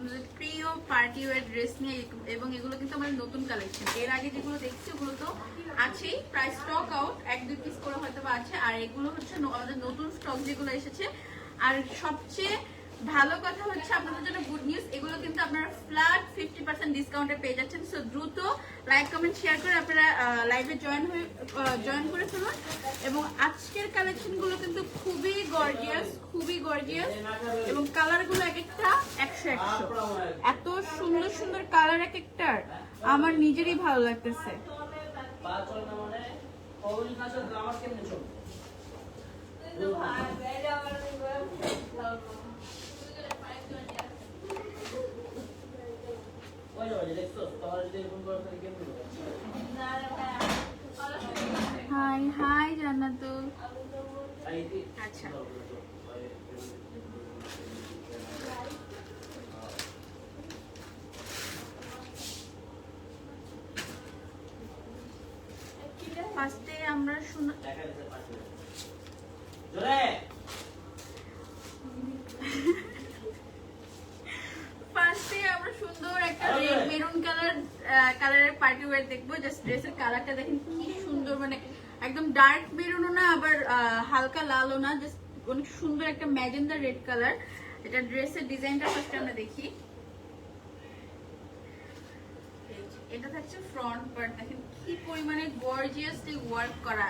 আপনাদের প্রিয় party wear dress নিয়ে, এবং এগুলো কিন্তু আমাদের নতুন কালেকশন। এর আগে যেগুলো দেখছি ওগুলো তো আছেই, প্রায় স্টক আউট, 1-2 পিস করে হয়তো বা আছে। আর এগুলো হচ্ছে আমাদের নতুন স্টক যেগুলো এসেছে। আর সবচেয়ে ভালো কথা হচ্ছে আপনাদের জন্য গুড নিউজ, এগুলো কিন্তু আপনারা ফ্ল্যাট 50% ডিসকাউন্টে পেয়ে যাচ্ছেন। সো দ্রুত লাইক কমেন্ট শেয়ার করে আপনারা লাইভে জয়েন করে ফেলুন। এবং আজকের কালেকশনগুলো কিন্তু খুবই গর্জিয়াস এবং কালারগুলো এক একটা 100 এত সুন্দর সুন্দর কালার এক একটার, আমার নিজেরই ভালো লাগতেছে। হাই হাই জান্নাতুল। আচ্ছা, ফার্স্টে আমরা সুন্দর একটা রেড মেরুন কালারের পার্টি ওয়্যার দেখবো। জাস্ট ড্রেসের কালারটা দেখেন কি সুন্দর, মানে একদম ডার্ক মেরুনও না আবার হালকা লালও না, জাস্ট অনেক সুন্দর একটা ম্যাজেন্ডা রেড কালার। এটা ড্রেসের ডিজাইনটা ফার্স্ট আমরা দেখি। এটা থাকছে ফ্রন্ট পার্ট, দেখেন কি পরিমাণে গর্জিয়াসলি ওয়ার্ক করা।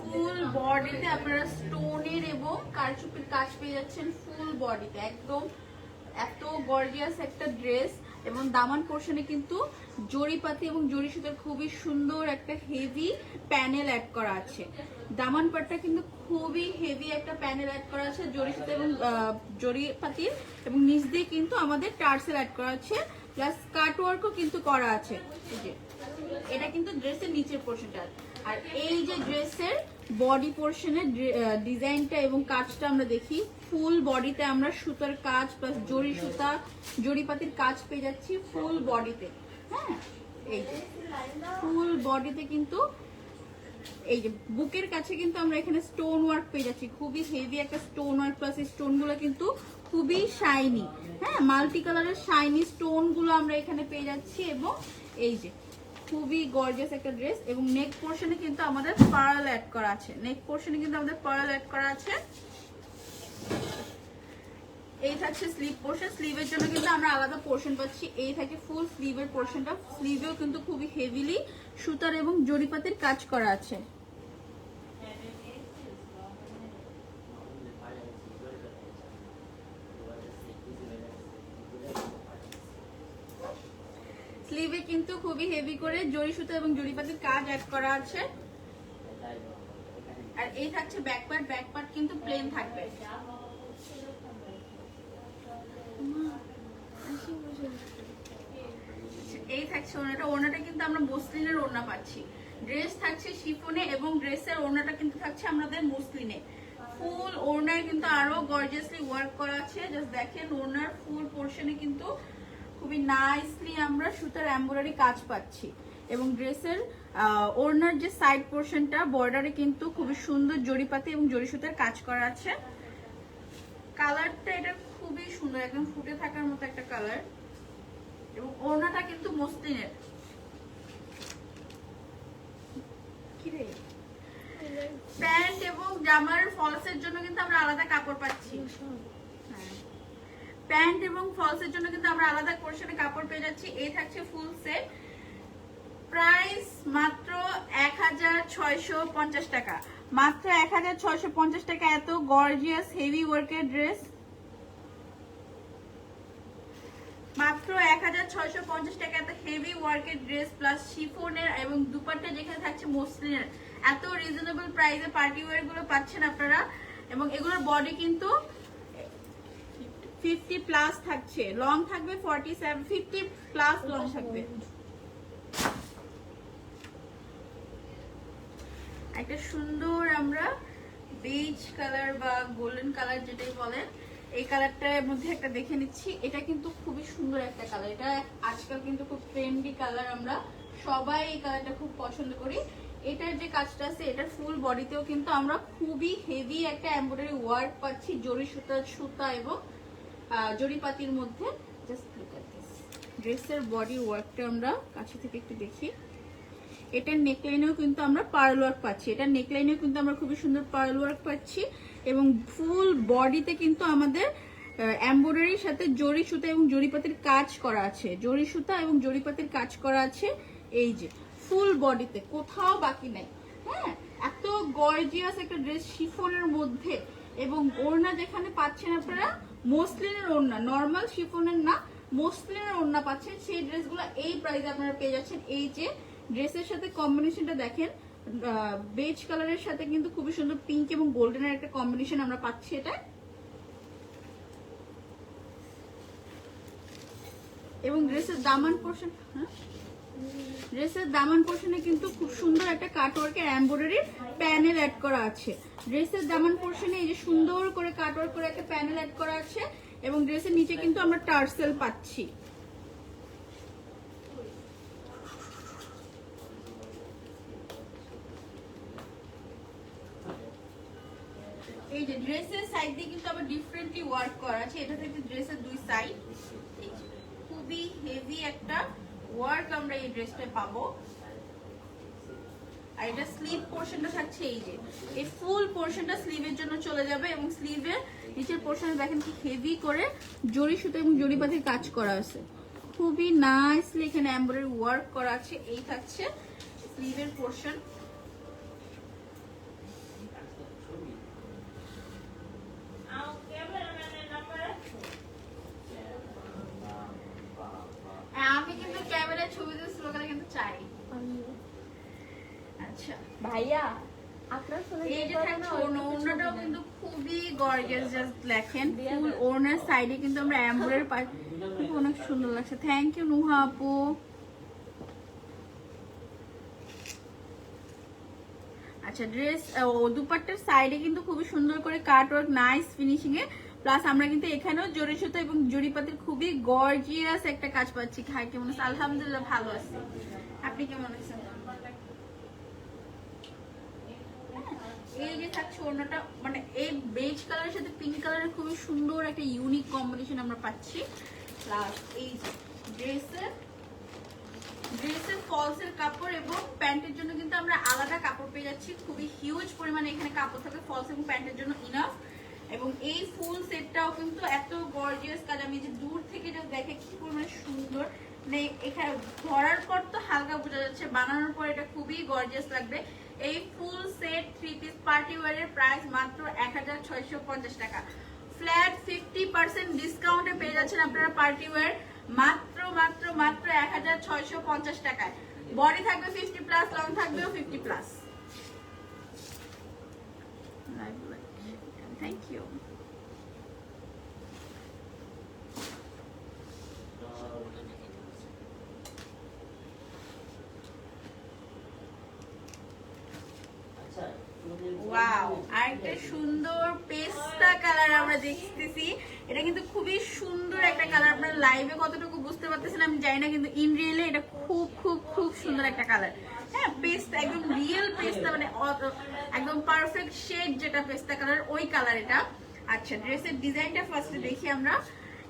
ফুল বডিতে আপনারা স্টোনের এবং কারচুপির কাজ পেয়ে যাচ্ছেন ফুল বডিতে, একদম এত গর্জিয়াস একটা ড্রেস। এবং দামান পোর্শনে কিন্তু জরিপাতি এবং জরি সুতার খুবই সুন্দর একটা হেভি প্যানেল অ্যাড করা আছে। দামান পাটটা কিন্তু খুবই হেভি একটা প্যানেল অ্যাড করা আছে জরি সুতা এবং জরিপাতির, এবং নিচ দিয়ে কিন্তু আমাদের টার্সেল অ্যাড করা আছে, প্লাস কাট ওয়ার্কও কিন্তু করা আছে। এটা কিন্তু ড্রেসের নিচের পোর্শনটা। আর এই যে ড্রেসের বডি পোর্শনের ডিজাইনটা এবং কাজটা আমরা দেখি, ফুল বডিতে আমরা সুতার কাজ প্লাস জরি সুতা জরিপাতির কাজ পেয়ে যাচ্ছি ফুল বডিতে। হ্যাঁ, এই যে ফুল বডিতে কিন্তু এই যে বুকের কাছে কিন্তু আমরা এখানে স্টোন ওয়ার্ক পেয়ে যাচ্ছি, খুবই হেভি একটা স্টোন ওয়ার্ক, প্লাস এই স্টোন গুলো কিন্তু খুবই শাইনি। হ্যাঁ, মাল্টি কালারের শাইনি স্টোন গুলো আমরা এখানে পেয়ে যাচ্ছি। এবং এই যে খুবই গর্জিয়াস একটা ড্রেস, এবং নেক পোর্শনে কিন্তু আমাদের পার্ল অ্যাড করা আছে। এই থাকছে স্লিভ পোর্শন, স্লিভের জন্য কিন্তু আমরা আলাদা পোর্শন পাচ্ছি। এই থাকে ফুল স্লিভের পোর্শনটা, স্লিভেও কিন্তু খুবই হেভিলি সুতার এবং জরিপাতির কাজ করা আছে। স্লিভে কিন্তু খুবই হেভি করে জরি সুতা এবং জরিপাতির কাজ অ্যাড করা আছে। আর এই থাকছে ব্যাক পার্ট কিন্তু প্লেন থাকবে। এই থাকছে ওড়নাটা কিন্তু আমরা মসলিনের ওড়না পাচ্ছি। ড্রেস থাকছে শিফনে এবং ড্রেসের ওড়নাটা কিন্তু থাকছে আমাদের মসলিনে। ফুল ওড়নায় কিন্তু আরো গর্জিয়াসলি ওয়ার্ক করা আছে। জাস্ট দেখেন ওড়নার ফুল পোর্শনে কিন্তু খুবই নাইসলি আমরা সুতার এমব্রয়ডারি কাজ পাচ্ছি। এবং ড্রেসের ওড়নার যে সাইড পোর্শনটা বর্ডারে কিন্তু খুবই সুন্দর জরিপাতি এবং জরি সুতার কাজ করা আছে। কালারটা এটা খুবই সুন্দর, একদম ফুটে থাকার মতো একটা কালার। এবং ওড়নাটা কিন্তু মসলিনের। প্যান্ট এবং জামার ফলসের জন্য কিন্তু আমরা আলাদা কাপড় পাচ্ছি। প্যান্ট এবং ফলসের জন্য কিন্তু আমরা আলাদা পোর্শনে কাপড় পেয়ে যাচ্ছি। এই থাকছে ফুল সেট, প্রাইস মাত্র 1650 টাকা। মাত্র 1650 টাকা এত গর্জিয়াস হেভি ওয়ার্কের ড্রেস, মাত্র 1650 টাকা এত হেভি ওয়ার্কের ড্রেস প্লাস শিফনের এবং দুপাট্টা যেখানে থাকছে মসলিনের। এত রিজনেবল প্রাইসে পার্টি ওয়্যার গুলো পাচ্ছেন আপনারা। এবং এগুলোর বডি কিন্তু 50 প্লাস থাকছে, লং থাকবে 47, 50 প্লাস লং থাকবে। একটা সুন্দর আমরা বেজ কালার বা গোল্ডেন কালার যেটাই বলেন, এই কালারটার মধ্যে একটা দেখে নিচ্ছি। এটা কিন্তু খুবই সুন্দর একটা কালার, এটা আজকাল কিন্তু খুব ট্রেন্ডি কালার, আমরা সবাই এই কালারটা খুব পছন্দ করি। এটার যে কাজটা আছে এটার ফুল বডিতেও কিন্তু আমরা খুবই হেভি একটা এমব্রয়ডারি ওয়ার্ক পাচ্ছি জরি সুতা এবং জরিপাতির মধ্যে। Just look at this. ড্রেসের বডি ওয়ার্কটা আমরা কাছে থেকে একটু দেখি। এটার নেকলাইনেও কিন্তু আমরা পার্ল ওয়ার্ক পাচ্ছি, এটার নেকলাইনেও কিন্তু আমরা খুবই সুন্দর পার্ল ওয়ার্ক পাচ্ছি এবং ফুল বডিতে কিন্তু আমাদের এমব্রয়ডারির সাথে জরি সুতা এবং জরিপাতির কাজ করা আছে, জরি সুতা এবং জরিপাতির কাজ করা আছে। এই যে ফুল বডিতে কোথাও বাকি নাই। হ্যাঁ, এত গর্জিয়াস একটা ড্রেস শিফনের মধ্যে, এবং ওড়না যেখানে পাচ্ছেন আপনারা মসলিনের ওড়না, নর্মাল শিফনের না, মসলিনের ওড়না পাচ্ছেন। সেই ড্রেসগুলো এই প্রাইসে আপনারা পেয়ে যাচ্ছেন। এই যে ড্রেসের সাথে কম্বিনেশনটা দেখেন, বেজ কালারের সাথে কিন্তু খুবই সুন্দর পিঙ্ক এবং গোল্ডেনের একটা কম্বিনেশন আমরা পাচ্ছি এটা। এবং ড্রেসের দামান পোর্শন, ড্রেসের দামান পোর্শনে কিন্তু খুব সুন্দর একটা কাটওয়ার্কের এমব্রয়ডারির প্যানেল অ্যাড করা আছে। ড্রেসের দামান পোর্শনে এই যে সুন্দর করে কাটওয়ার্ক করে একটা প্যানেল অ্যাড করা আছে এবং ড্রেসের নিচে কিন্তু আমরা টার্সেল পাচ্ছি। এই যে ড্রেসের সাইড দিয়ে কিন্তু আবার ডিফারেন্টলি ওয়ার্ক করা আছে। এটা থেকে ড্রেসের দুই সাইড খুবই হেভি একটা ওয়ার্ক আমরা এই ড্রেসটা পাবো। আর এটা স্লিভ পোর্শনটা থাকছে এই যে, এই ফুল পোর্শনটা স্লিভের জন্য চলে যাবে এবং স্লিভের নিচের পোর্শনে দেখেন কি হেভি করে জরি সুতা এবং জরিপাতির কাজ করা আছে। খুবই নাইসলি এখানে এমব্রয়ডারি ওয়ার্ক করা আছে। এই থাকছে স্লিভের পোর্শন। আমি কিন্তু ক্যামেরায় ছবি দিয়ে স্লোগানে কিন্তু চাই। আচ্ছা ভাইয়া আপনার এই যে থাকছে ওড়নাটাও কিন্তু খুবই গর্জিয়াস, জাস্ট দেখেন ফুল ওড়নার সাইডে কিন্তু আমরা এমব্রয়ডারি পাই, অনেক সুন্দর লাগছে। থ্যাংক ইউ নুহা আপু। আচ্ছা ড্রেস দুপাট্টার সাইডে কিন্তু খুবই সুন্দর করে কাট ওয়ার্ক, নাইস ফিনিশিং এ, প্লাস আমরা কিন্তু এখানেও জরি সুতা এবং জরিপাতির খুবই গর্জিয়াস একটা কাজ পাচ্ছি। খাই কেমন আছে? আলহামদুলিল্লাহ ভালো আছে, আপনি কেমন আছেন? এই যে থাকছে ওড়নাটা, মানে এই বেজ কালারের সাথে পিঙ্ক কালারের খুবই সুন্দর একটা ইউনিক কম্বিনেশন আমরা পাচ্ছি। প্লাস এই যে ড্রেসের ফলসের কাপড় এবং প্যান্টের জন্য কিন্তু আমরা আলাদা কাপড় পেয়ে যাচ্ছি। খুবই হিউজ পরিমাণে এখানে কাপড় থাকে ফলস এবং প্যান্টের জন্য ইনাফ। এবং এই ফুল সেটটাও কিন্তু এত গর্জিয়াস কাজ, আমি যে দূর থেকে যে দেখে কি পরিমাণে সুন্দর, মানে এখানে ধরার পর তো হালকা বোঝা যাচ্ছে, বানানোর পর এটা খুবই গর্জিয়াস লাগবে। এই ফুল সেট 3 পিস পার্টি ওয়্যারের প্রাইস মাত্র 1650 টাকা। ফ্ল্যাট 50% ডিসকাউন্টে পেয়ে যাচ্ছেন আপনারা পার্টি ওয়্যার মাত্র মাত্র মাত্র 1650 টাকায়। বডি থাকবে 50 প্লাস, লং থাকবেও 50 প্লাস। Thank you. ওয়াও, আরেকটা সুন্দর পেস্তা কালার আমরা দেখতেছি। এটা কিন্তু খুবই সুন্দর একটা কালার, আপনারা লাইভে কতটুকু বুঝতে পারতেছেন আমি জানি না, কিন্তু ইন রিয়েলে এটা খুব খুব খুব সুন্দর একটা কালার। হ্যাঁ, পেস্তা একদম রিয়েল পেস্তা, মানে একদম পারফেক্ট শেড যেটা পেস্তা কালার, ওই কালার এটা। আচ্ছা ড্রেসের ডিজাইনটা ফার্স্টে দেখি আমরা।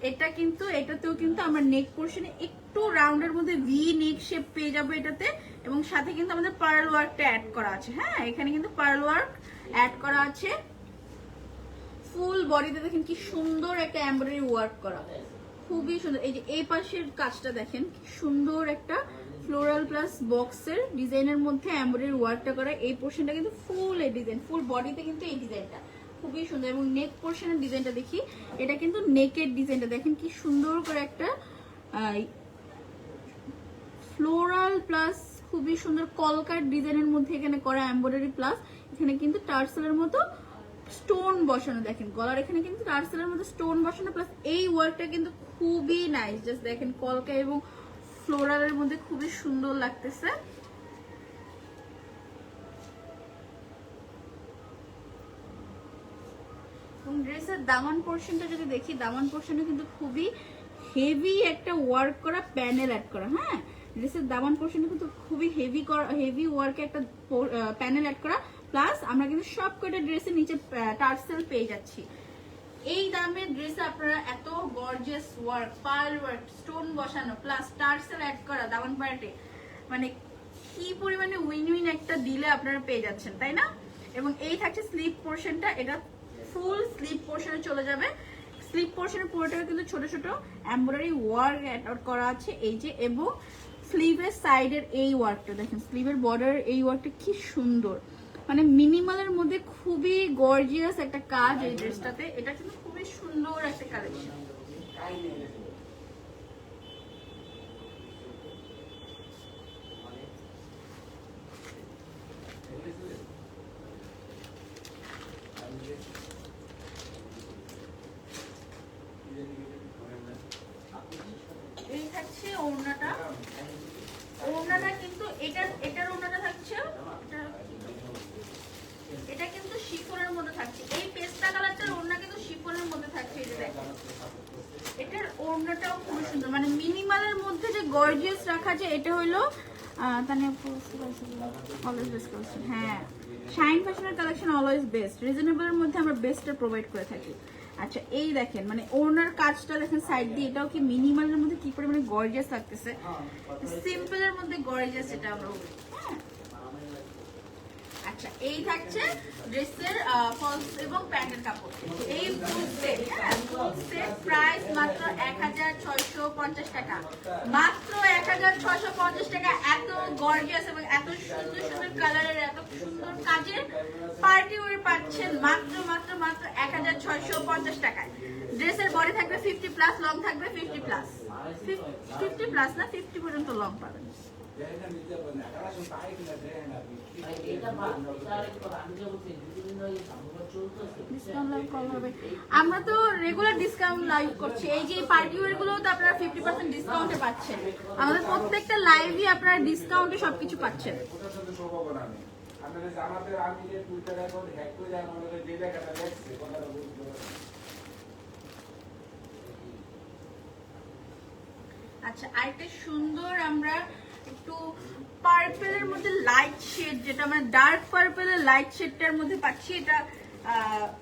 এটা কিন্তু এটাতেও কিন্তু আমরা নেক পোর্শনে একটু রাউন্ডের মধ্যে ভি নেক শেপ পেয়ে যাবো এটাতে, এবং সাথে কিন্তু আমাদের পার্ল ওয়ার্কটা অ্যাড করা আছে। হ্যাঁ, এখানে কিন্তু পার্ল ওয়ার্ক অ্যাড করা আছে। ফুল বডিতে দেখেন কি সুন্দর একটা এমব্রয়ডারি ওয়ার্ক করা, খুবই সুন্দর। এই যে এই পাশের কাজটা দেখেন কি সুন্দর একটা ফ্লোরাল প্লাস বক্সের ডিজাইনের মধ্যে এমব্রয়ডারি ওয়ার্কটা করা। এই পোর্শনটা কিন্তু ফুল এই ডিজাইন, ফুল বডিতে কিন্তু এই ডিজাইনটা খুবই সুন্দর। এবং নেক পোর্শনের ডিজাইনটা দেখি, এটা কিন্তু নেকের ডিজাইনটা দেখেন কি সুন্দর করে একটা ফ্লোরাল প্লাস খুবই সুন্দর কলকার ডিজাইনের মধ্যে এখানে করা এমব্রয়ডারি, প্লাস এখানে কিন্তু টার্সেলের মতো স্টোন বসানো। দেখেন গলার এখানে কিন্তু টার্সেলের মতো স্টোন বসানো, প্লাস এই ওয়ার্কটা কিন্তু খুবই নাইস। জাস্ট দেখেন কলকা এবং ফ্লোরালের মধ্যে খুবই সুন্দর লাগতেছে। এবং ড্রেসের দামান পোর্শনটা যদি দেখি, দামান পোর্শনে কিন্তু খুবই হেভি একটা ওয়ার্ক করা প্যানেল অ্যাড করা। হ্যাঁ, ড্রেসের দামান পোর্শনে কিন্তু খুবই হেভি ওয়ার্কে একটা প্যানেল অ্যাড করা, প্লাস আমরা কিন্তু সব কটা ড্রেসের নিচে টার্সেল পেয়ে যাচ্ছি। এই দামের ড্রেসে আপনারা এত gorgeous work, pearl work, stone বসানো প্লাস টার্সেল অ্যাড করা দামান পার্টে, মানে কি পরিমাণে উইন উইন একটা দিলে আপনারা পেয়ে যাচ্ছেন, তাই না? এবং এই থাকছে স্লিপ পোর্শনটা, এটা ফুল স্লিপ পোর্শনে চলে যাবে। স্লিপ পোর্শনের পুরোটা কিন্তু ছোট ছোট এমব্রয়ডারি ওয়ার্ক অ্যাড করা আছে এই যে, এবং স্লিভের সাইডের এই ওয়ার্কটা দেখেন, স্লিভের বর্ডার এই ওয়ার্কটা কি সুন্দর, মানে মিনিমালের মধ্যে খুবই গর্জিয়াস একটা কাজ এই ড্রেসটাতে। এটা কিন্তু খুবই সুন্দর একটা কালেকশন। এই থাকছে ওড়নাটা, ওড়নাটা কিন্তু এটার ওড়নাটা থাকছে, এটা কিন্তু শিফনের মধ্যে থাকছে। এই পেস্তা কালারটার ওড়না কিন্তু শিফনের মধ্যে থাকছে। এই যে দেখেন, এটার ওড়নাটাও খুব সুন্দর, মানে মিনিমালের মধ্যে যে গর্জিয়াস রাখা যায়, এটা হলো হ্যাঁ, শাইন ফ্যাশনের কালেকশন অলওয়েজ বেস্ট, রিজনেবলের মধ্যে আমরা বেস্টটা প্রোভাইড করে থাকি। আচ্ছা এই দেখেন, মানে ওনার কাজটা দেখেন সাইড দিয়ে, এটাও কি মিনিমালের মধ্যে কি পরিমাণে গর্জিয়াস লাগতেছে, সিম্পলের মধ্যে গর্জিয়াস এটা আমরা বলি। হ্যাঁ, আচ্ছা এই থাকছে ড্রেসের ফলস এবং প্যান্টের কাপড়। এই ফুল সেট প্রাইস মাত্র 1650 টাকা, মাত্র 1650 টাকা। এত গর্জিয়াস এবং এত সুন্দর সুন্দর কালারের, এত সুন্দর কাজের পার্টি ওয়্যার পাচ্ছেন মাত্র মাত্র মাত্র 1650 টাকায়। ড্রেসের বডি থাকবে 50 প্লাস, লং থাকবে 50 প্লাস, 50 প্লাস না 50 পর্যন্ত লং পাবেন। আমরা তো রেগুলার ডিসকাউন্ট লাইভ করছি, এই যে পার্টি ওয়্যার গুলো তো আপনারা 50% ডিসকাউন্টে পাচ্ছেন। আমাদের প্রত্যেকটা লাইভই আপনারা ডিসকাউন্টে সবকিছু পাচ্ছেন। আচ্ছা আরেকটা সুন্দর আমরা একটু পার্পেলের মধ্যে লাইট শেড, যেটা মানে ডার্ক পার্পেলের লাইট শেডটার মধ্যে পাচ্ছি। এটা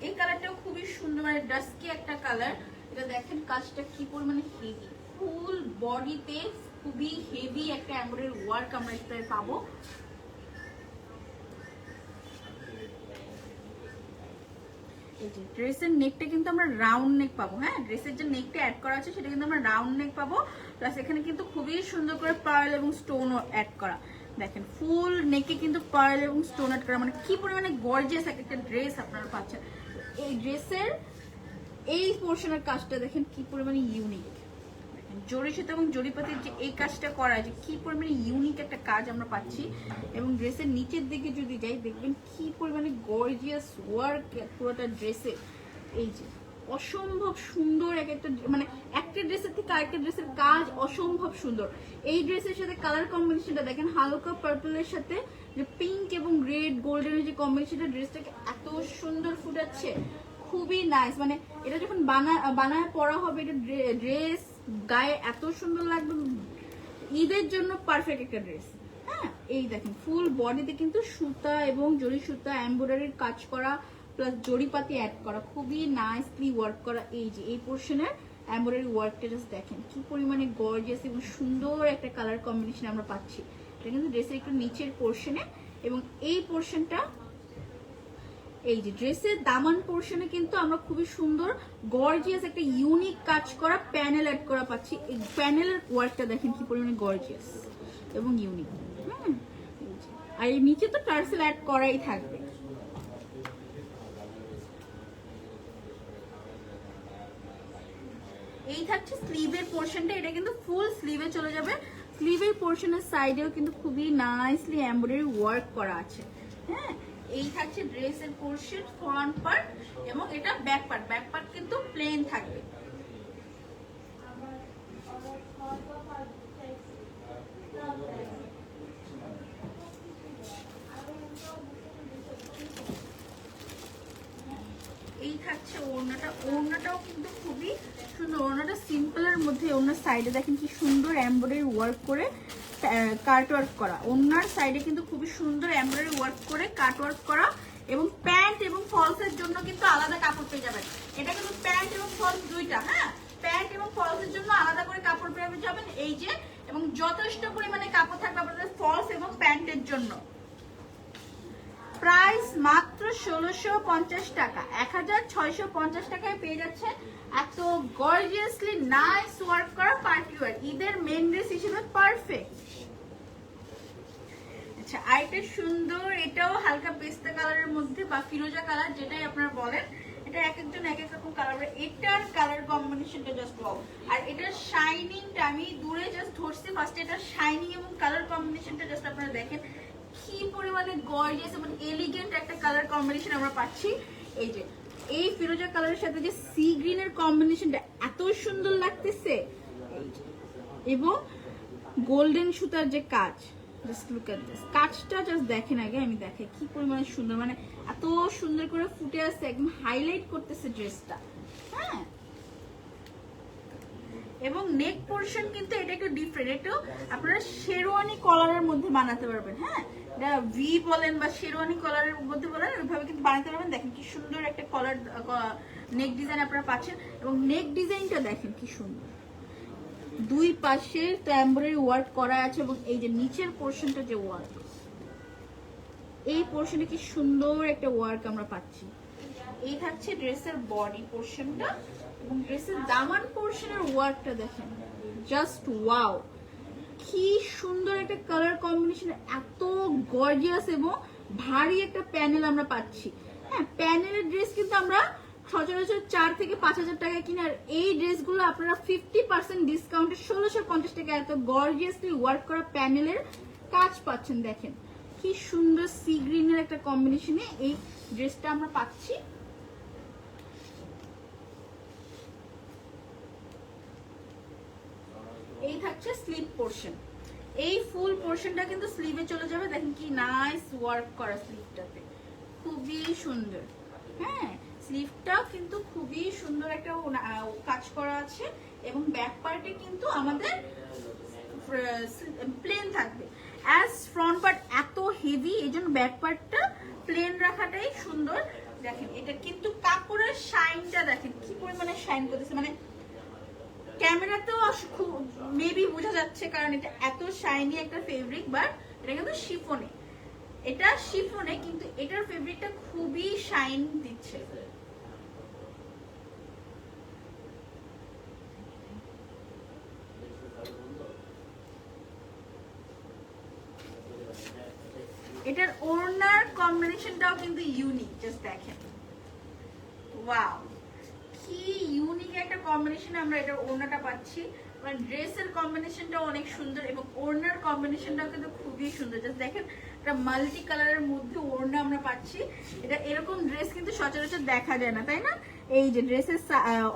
এই কালারটাও খুবই সুন্দর, মানে ডাস্কি একটা কালার। এটা দেখেন কাজটা কি পরিমাণে হেভি, ফুল বডিতে খুবই হেভি একটা এমব্রয়ডারি ওয়ার্ক আমরা এটাতে পাবো। ড্রেসের নেকটা কিন্তু আমরা রাউন্ড নেক পাবো। হ্যাঁ, ড্রেসের যে নেকটা অ্যাড করা আছে সেটা কিন্তু আমরা রাউন্ড নেক পাবো, প্লাস এখানে কিন্তু খুবই সুন্দর করে পার্ল এবং স্টোন অ্যাড করা। দেখেন ফুল নেকে কিন্তু পার্ল এবং স্টোন অ্যাড করা, মানে কি পরিমাণে গর্জিয়াস একটা ড্রেস আপনারা পাচ্ছেন। এই ড্রেসের এই পোর্শনের কাজটা দেখেন কি পরিমাণে ইউনিক, জরি সুতো এবং জরিপাতির যে এই কাজটা করা, যে কি পরিমাণে ইউনিক একটা কাজ আমরা পাচ্ছি। এবং ড্রেসের নিচের দিকে যদি যাই দেখবেন কি পরিমাণে গর্জিয়াস ওয়ার্ক পুরোটা ড্রেসে। এই যে অসম্ভব সুন্দর এক একটা, মানে একটা ড্রেসের থেকে আরেকটা ড্রেসের কাজ অসম্ভব সুন্দর। এই ড্রেসের সাথে কালার কম্বিনেশনটা দেখেন, হালকা পার্পলের সাথে যে পিঙ্ক এবং রেড গোল্ডেনের যে কম্বিনেশনটা ড্রেসটাকে এত সুন্দর ফুটাচ্ছে, খুবই নাইস। মানে এটা যখন বানায় পরা হবে, এটা ড্রেস গায়ে এত সুন্দর লাগবে, ঈদের জন্য পারফেক্ট একটা ড্রেস। হ্যাঁ, এই দেখেন ফুল বডিতে কিন্তু সুতা এবং জরি সুতা এমব্রয়ডারির কাজ করা, প্লাস জরিপাতি অ্যাড করা, খুবই নাইসলি ওয়ার্ক করা। এই যে এই পোর্শনের এমব্রয়ডারি ওয়ার্কটা জাস্ট দেখেন কি পরিমাণে গর্জিয়াস এবং সুন্দর একটা কালার কম্বিনেশন আমরা পাচ্ছি। এটা কিন্তু ড্রেসের একটু নিচের পোর্শনে, এবং এই পোর্শনটা এই যে ড্রেসের দামান পোর্শনে কিন্তু আমরা খুবই সুন্দর গর্জিয়াস একটা ইউনিক কাজ করা প্যানেল অ্যাড করা পাচ্ছি। এই প্যানেলের ওয়ার্কটা দেখেন কি পরিমাণে গর্জিয়াস এবং ইউনিক। আর এই নিচে তো টার্সেল অ্যাড করাই থাকবে। এই থাকছে স্লিভের পোর্শনটা, এটা কিন্তু ফুল স্লিভে চলে যাবে। স্লিভের পোর্শনের সাইডেও কিন্তু খুবই নাইসলি এমব্রয়ডারি ওয়ার্ক করা আছে। হ্যাঁ, এই থাকছে ড্রেসের পোর্শন ফ্রন্ট পার্ট, এবং এটা ব্যাক পার্ট। ব্যাক পার্ট কিন্তু প্লেন থাকবে। এই থাকছে ওড়নাটা, ওড়নাটাও কিন্তু খুবই সুন্দর। ওড়নাটা সিম্পলের মধ্যে, ওড়নার সাইডে দেখেন কি সুন্দর এমব্রয়ডারি ওয়ার্ক করে কাট ওয়ার্ক করা। ওড়নার সাইডে কিন্তু খুবই সুন্দর এমব্রয়ডারি ওয়ার্ক করে কাট ওয়ার্ক করা, এবং প্যান্ট এবং ফলসের জন্য কিন্তু আলাদা কাপড় পেয়ে যাবেন। এটা কিন্তু প্যান্ট কাপড় পেয়ে যাবেন এই যে, এবং যথেষ্ট পরিমাণে কাপড় থাকবে আপনাদের ফলস এবং প্যান্টের জন্য। প্রাইস মাত্র 1650 টাকা, 1650 টাকায় পেয়ে যাচ্ছেন এত গর্জিয়াসলি নাইস ওয়ার্ক করা পার্টি ওয়্যার, ঈদের মেন ড্রেস হিসেবে পারফেক্ট। আচ্ছা, আরেকটা সুন্দর, এটাও হালকা পেস্তা কালারের মধ্যে বা ফিরোজা কালার যেটাই আপনারা বলেন, এটা এক একজন এক এক রকম কালার। এটার কালার কম্বিনেশনটা জাস্ট ওয়াও। আর এটার শাইনিংটা আমি দূরে জাস্ট ধরছি ফার্স্টে, এটার শাইনিং এবং কালার কম্বিনেশনটা জাস্ট আপনারা দেখেন কি পরিমাণে গর্জিয়াস এবং এলিগেন্ট একটা কালার কম্বিনেশন আমরা পাচ্ছি। এই যে এই ফিরোজা কালারের সাথে যে সি গ্রিনের কম্বিনেশনটা এত সুন্দর লাগতেছে, এবং গোল্ডেন সুতার যে কাজ, জাস্ট লুক এট দিস, কাজটা জাস্ট দেখেন আগে, আমি দেখাই কি পরিমাণে সুন্দর, মানে এত সুন্দর করে ফুটে আসছে, একদম হাইলাইট করতেছে ড্রেসটা। হ্যাঁ, এবং নেক পোরশন কিন্তু এটা একটু ডিফারেন্ট, একটু আপনারা শেরওয়ানি কলারের মধ্যে বানাতে পারবেন। হ্যাঁ, এটা ভি বলেন বা শেরওয়ানি কলারের মধ্যে বলেন, ওইভাবে কিন্তু বানাতে পারবেন। দেখেন কি সুন্দর একটা কলার নেক ডিজাইন আপনারা পাচ্ছেন, এবং নেক ডিজাইনটা দেখেন কি সুন্দর, দুই পাশে তো এমব্রয়ডারি ওয়ার্ক করা আছে, এবং এই যে নিচের পোরশনটা যে ওয়ার্ক, এই পোরশনে কি সুন্দর একটা ওয়ার্ক আমরা পাচ্ছি। এই থাকছে ড্রেসের বডি পোরশনটা, এবং ড্রেসের দামান পোরশনের ওয়ার্কটা দেখেন, জাস্ট ওয়াও, কি সুন্দর একটা কালার কম্বিনেশন, এত গর্জিয়াস এবং ভারী একটা প্যানেল আমরা পাচ্ছি। হ্যাঁ, প্যানেলের ড্রেস কিন্তু আমরা সচরাচর 4 থেকে 5000 টাকায় কিনে, আর এই ড্রেসগুলো আপনারা 50% ডিসকাউন্টে 1650 টাকা এত গর্জিয়াসলি ওয়ার্ক করা প্যানেলের কাজ পাচ্ছেন। দেখেন কি সুন্দর সি গ্রিনের একটা কম্বিনেশনে এই ড্রেসটা আমরা পাচ্ছি। এই থাকছে স্লিভ পোরশন, এই ফুল পোরশনটা কিন্তু স্লিভে চলে যাবে। দেখেন কি নাইস ওয়ার্ক করা স্লিভটাতে, খুবই সুন্দর। হ্যাঁ, স্লিভটাও কিন্তু খুবই সুন্দর একটা কাজ করা আছে, এবং ব্যাক পার্টে কিন্তু আমাদের প্লেন থাকবে। অ্যাজ ফ্রন্ট পার্ট এত হেভি, এই জন্য ব্যাক পার্টটা প্লেন রাখাটাই সুন্দর। দেখেন এটা কিন্তু কাপড়ের শাইনটা দেখেন কি পরিমাণে শাইন করতেছে, মানে ক্যামেরাতেও মেবি বোঝা যাচ্ছে কারণ এটা এত শাইনি একটা ফেব্রিক, বাট এটা কিন্তু শিফনে, এটা শিফনে কিন্তু এটার ফেব্রিকটা খুবই শাইন দিচ্ছে। এটার ওড়নার কম্বিনেশনটাও কিন্তু ইউনিক, জাস্ট দেখেন ওয়াও, কি ইউনিক একটা কম্বিনেশন আমরা এটার ওড়নাটা পাচ্ছি। মানে ড্রেসের কম্বিনেশনটাও অনেক সুন্দর, এবং ওড়নার কম্বিনেশনটাও কিন্তু খুবই সুন্দর। জাস্ট দেখেন একটা মাল্টি কালারের মধ্যে ওড়না আমরা পাচ্ছি। এটা এরকম ড্রেস কিন্তু সচরাচর দেখা যায় না, তাই না? এই যে ড্রেসের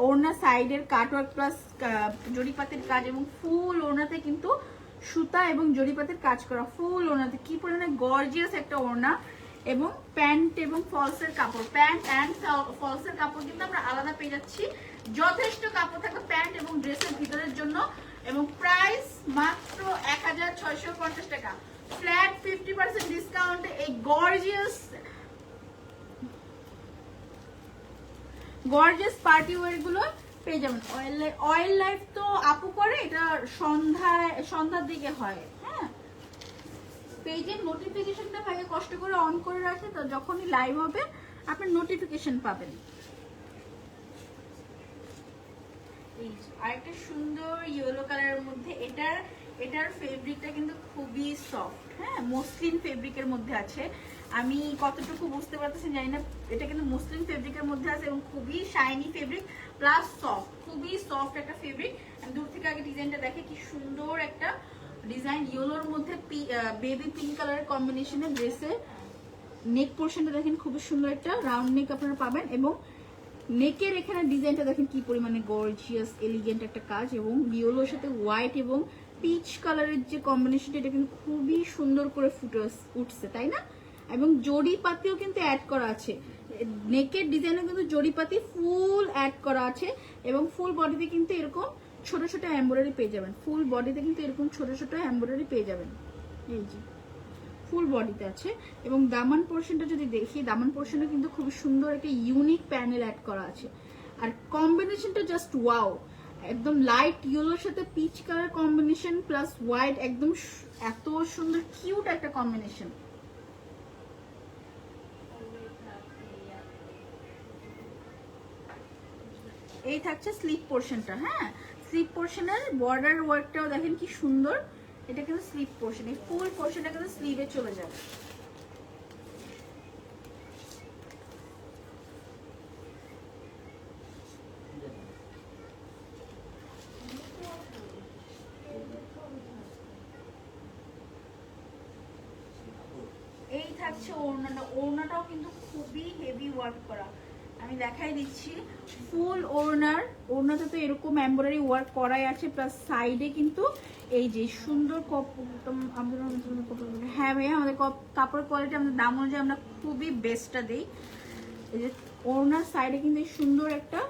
ওড়না সাইডের কাটওয়ার্ক প্লাস জরিপাতির কাজ, এবং ফুল ওড়নাতে কিন্তু সুতা এবং জরিপাতির কাজ করা, ফুল ওড়নাতে কি পরিমাণে গর্জিয়াস একটা ওড়না। এবং প্যান্ট এবং ফলসের কাপড়, প্যান্ট অ্যান্ড ফলসের কাপড় কিন্তু আমরা আলাদা পেয়ে যাচ্ছি। যথেষ্ট কাপড় থাকবে প্যান্ট এবং ড্রেসের ভিতরের জন্য, এবং প্রাইস মাত্র 1650 টাকা, ফ্ল্যাট 50% ডিসকাউন্টে এই গর্জিয়াস পার্টি ওয়্যার গুলো পেয়ে যাবেন। অয়েল লাইফ তো আপু করে, এটা সন্ধ্যার দিকে হয়। হ্যাঁ, পেজের নোটিফিকেশনটা ভাইয়া কষ্ট করে অন করে রাখে, তো যখনই লাইভ হবে আপনি নোটিফিকেশন পাবেন। আরেকটা সুন্দর ইয়েলো কালারের মধ্যে, এটার ফেব্রিকটা কিন্তু খুবই সফট। হ্যাঁ, মসলিন ফেব্রিকের মধ্যে আছে, আমি কতটুকু বুঝতে পারতেছি জানি না। এটা কিন্তু মসলিন ফেব্রিকের মধ্যে আছে এবং খুবই শাইনি ফেব্রিক প্লাস সফট, খুবই সফট একটা ফেব্রিক। আমি দূর থেকে আগে ডিজাইনটা দেখে কি সুন্দর একটা ডিজাইন, ইয়েলোর মধ্যে বেবি পিঙ্ক কালারের কম্বিনেশনে ড্রেসের নেক পোর্শনটা দেখেন খুবই সুন্দর একটা রাউন্ড নেক আপনারা পাবেন, এবং নেকের এখানে ডিজাইনটা দেখেন কি পরিমাণে গর্জিয়াস এলিগেন্ট একটা কাজ, এবং ইয়েলোর সাথে হোয়াইট এবং পিচ কালারের যে কম্বিনেশনটা, এটা কিন্তু খুবই সুন্দর করে ফুটে উঠছে, তাই না? এবং জরিপাতিও কিন্তু অ্যাড করা আছে, নেকের ডিজাইনে কিন্তু জরিপাতি ফুল অ্যাড করা আছে, এবং ফুল বডিতে কিন্তু এরকম ছোট ছোট এমব্রয়ডারি পেয়ে যাবেন। ফুল বডিতে কিন্তু এরকম ছোট ছোট এমব্রয়ডারি পেয়ে যাবেন, এই যে ফুল বডিতে আছে। এবং দামান পোর্শনটা যদি দেখি, দামান পোর্শনে কিন্তু খুব সুন্দর একটা ইউনিক প্যানেল অ্যাড করা আছে, আর কম্বিনেশনটা জাস্ট ওয়াও, একদম লাইট ইয়েলোর সাথে peach colour combination plus white, একদম এত সুন্দর কিউট একটা কম্বিনেশন। এই থাকছে স্লিপ পোর্শনটা। হ্যাঁ, স্লিপ পোর্শনের বর্ডার ওয়ার্কটাও দেখেন কি সুন্দর। এটা কিন্তু স্লিপ পোর্শন, এই ফুল পোর্শনটা কিন্তু স্লিভে চলে যাবে। এই থাকছে ওড়নাটা, ওড়নাটাও কিন্তু খুবই হেভি ওয়ার্ক করা। আমি দেখাই দিচ্ছি ফুল ওড়নাতে তো এরকম এমব্রয়ডারি ওয়ার্ক করাই আছে, প্লাস সাইডে কিন্তু এই যে সুন্দর হ্যাঁ ভাইয়া, আমাদের কাপড় কোয়ালিটি আমাদের দাম অনুযায়ী আমরা খুবই বেস্টটা দিই। এই যে ওড়নার সাইডে কিন্তু এই সুন্দর একটা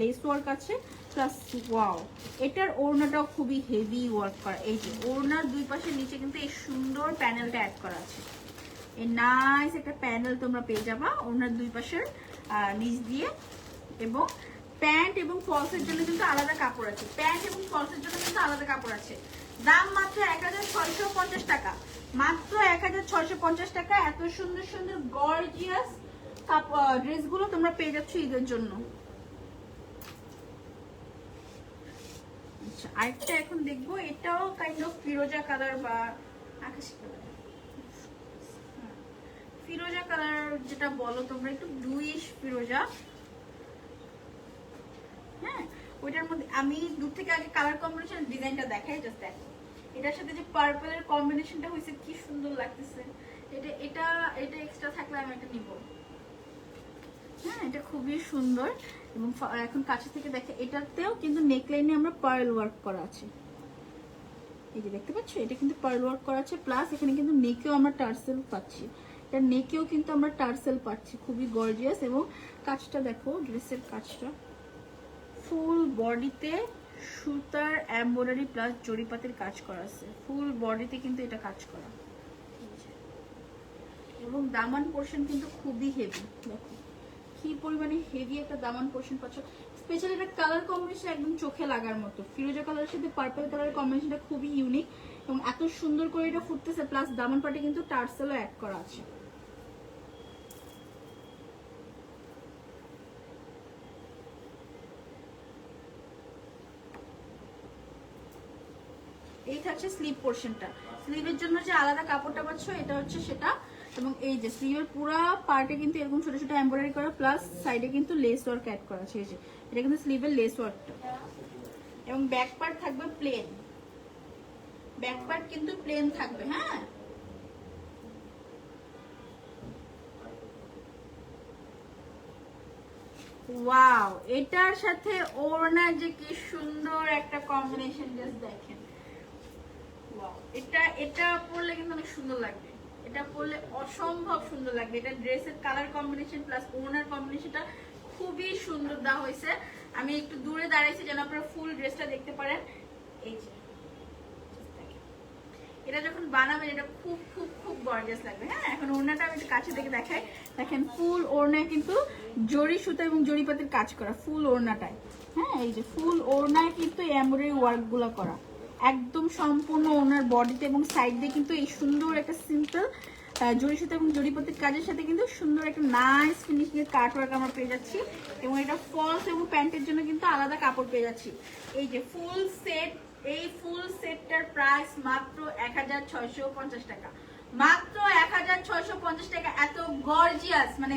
লেস ওয়ার্ক আছে, প্লাস ওয়াও এটার ওড়নাটাও খুবই হেভি ওয়ার্ক করা। এই যে ওড়নার দুই পাশের নিচে কিন্তু এই সুন্দর প্যানেলটা অ্যাড করা আছে। এই নাইস একটা প্যানেল তোমরা পেয়ে যাবা ওড়নার দুই পাশের নিচ দিয়ে। এবং প্যান্ট এবং ফলসের জন্য কিন্তু আলাদা কাপড় আছে, প্যান্ট এবং ফলসের জন্য কিন্তু আলাদা কাপড় আছে। দাম মাত্র 1650 টাকা, মাত্র 1650 টাকা। এত সুন্দর সুন্দর গর্জিয়াস ড্রেসগুলো তোমরা পেয়ে যাচ্ছ ঈদের জন্য। আচ্ছা, আরেকটা এখন দেখবো, এটাও কাইন্ড অফ ফিরোজা কালার বা আকাশি কালার, ফিরোজা কালার যেটা বলো তোমরা, একটু ব্লুইশ ফিরোজা। হ্যাঁ, ওইটার মধ্যে আমি দূর থেকে আগে কালার কম্বিনেশন ডিজাইনটা দেখাই, জাস্ট দেখো এটার সাথে যে পার্পলের কম্বিনেশনটা হয়েছে কি সুন্দর লাগতেছে। এটা এটা এটা এক্সট্রা থাকলে আমি এটা নিব। হ্যাঁ, এটা খুবই সুন্দর। এবং এখন কাছে থেকে দেখে, এটাতেও কিন্তু নেকলাইনে আমরা পার্ল ওয়ার্ক করা আছে। এই যে দেখতে পাচ্ছ, এটা কিন্তু পার্ল ওয়ার্ক করা আছে, প্লাস এখানে কিন্তু নেকেও আমরা টার্সেল পাচ্ছি। এটা নেকেও কিন্তু আমরা টার্সেল পাচ্ছি, খুবই গর্জিয়াস। এবং কাজটা দেখো, ড্রেসের কাজটা ফুল বডিতে সুতার এমব্রয়ডারি প্লাস জরিপাতের কাজ করা আছে, ফুল বডিতে কিন্তু এটা কাজ করা। এবং দামান পোর্শন কিন্তু খুবই হেভি, দেখো কি পরিমাণে হেভি একটা দামান পোর্শন পাচ্ছ। স্পেশালি একটা কালার কম্বিনেশন একদম চোখে লাগার মতো, ফিরোজা কালারের সাথে পার্পল কালারের কম্বিনেশনটা খুবই ইউনিক এবং এত সুন্দর করে এটা ফুটতেছে। প্লাস দামান পাটে কিন্তু টার্সেলও অ্যাড করা আছে। এই থাকছে স্লিভ পোর্শনটা, স্লিভের জন্য যে আলাদা কাপড়টা পাচ্ছ এটা হচ্ছে সেটা। এবং এই যে স্লিভের পুরো পার্টে কিন্তু এরকম ছোট ছোট এমব্রয়ডারি করা, প্লাস সাইডে কিন্তু লেস ওয়ার্ক অ্যাড করা আছে। এই যে এটা কিন্তু স্লিভের লেস ওয়ার্কটা। এবং ব্যাক পার্ট থাকবে প্লেন, ব্যাক পার্ট কিন্তু প্লেন থাকবে। হ্যাঁ, ওয়াও, এটার সাথে ওড়না যে কি সুন্দর একটা কম্বিনেশন, জাস্ট দেখেন। ওয়াও, এটা এটা পরলে কিন্তু অনেক সুন্দর লাগবে, এটা পরলে অসম্ভব সুন্দর লাগবে। এটা ড্রেসের কালার কম্বিনেশন প্লাস ওড়নার কম্বিনেশনটা খুবই সুন্দর দেওয়া হয়েছে। আমি একটু দূরে দাঁড়াইছি যেন আপনারা ফুল ড্রেসটা দেখতে পারেন। এই যে এটা যখন বানাবেন এটা খুব খুব খুব গর্জিয়াস লাগবে। হ্যাঁ, এখন ওড়নাটা আমি একটু কাছে থেকে দেখাই। দেখেন ফুল ওড়নায় কিন্তু জরি সুতা এবং জরিপাতির কাজ করা ফুল ওড়নাটায়। হ্যাঁ, এই যে ফুল ওড়নায় কিন্তু এমব্রয়ডারি ওয়ার্কগুলো করা একদম সম্পূর্ণ ওড়নার বডিতে এবং সাইড দিয়ে কিন্তু এই সুন্দর একটা সিম্পল জরি সুতা এবং জরিপাতির কাজের সাথে কিন্তু সুন্দর একটা নাইস ফিনিশিং এর কাট ওয়ার্ক আমরা পেয়ে যাচ্ছি। এবং এটা ফলস এবং প্যান্টের জন্য কিন্তু আলাদা কাপড় পেয়ে যাচ্ছি। এই যে ফুল সেট, এই ফুল সেটটার প্রাইস মাত্র 1650 টাকা, মাত্র 1650 টাকা। এত গর্জিয়াস, মানে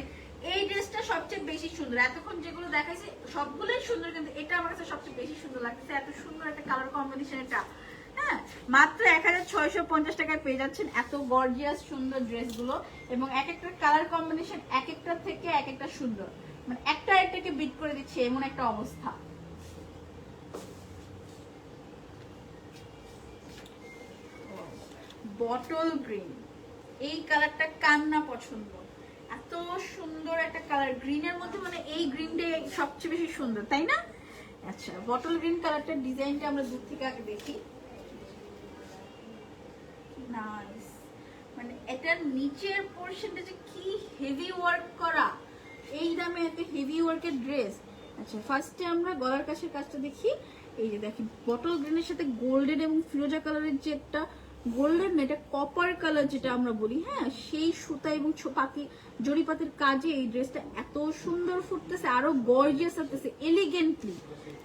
এই ড্রেসটা সবচেয়ে বেশি সুন্দর। এতক্ষণ যেগুলো দেখাইছি সবগুলোই সুন্দর, কিন্তু এটা আমার কাছে সবচেয়ে বেশি সুন্দর লাগছে। এত সুন্দর একটা কালার কম্বিনেশন এটা। হ্যাঁ, মাত্র 1650 টাকায় পেয়ে যাচ্ছেন এত গর্জিয়াস সুন্দর ড্রেসগুলো। এবং এক একটা কালার কম্বিনেশন এক একটা থেকে এক একটা সুন্দর, মানে একটা একটাকে বিট করে দিচ্ছে এমন একটা অবস্থা। বটল গ্রিন, এই কালারটা কার না পছন্দ, এত সুন্দর একটা কালার গ্রিনের মধ্যে, মানে এই গ্রিনটা সবচেয়ে বেশি সুন্দর, তাই না? আচ্ছা, বটল গ্রিন কালারটার ডিজাইনটা আমরা দূর থেকে আগে দেখি। নাইস, মানে এটার নিচের পোরশনটা যে কি হেভি ওয়ার্ক করা, এই দামে এত হেভি ওয়ার্কের ড্রেস। আচ্ছা, ফার্স্টে আমরা গলার কাছের কাজটা দেখি। এই যে দেখেন বটল গ্রিনের সাথে গোল্ডেন এবং ফিরোজা কালারের যে একটা গোল্ডেন না, এটা কপার কালার যেটা আমরা বলি, হ্যাঁ, সেই সুতা এবং পাখি জরিপাতের কাজে এই ড্রেসটা এত সুন্দর ফুটতেছে, আরো গর্জিয়াস লাগতেছে এলিগেন্টলি।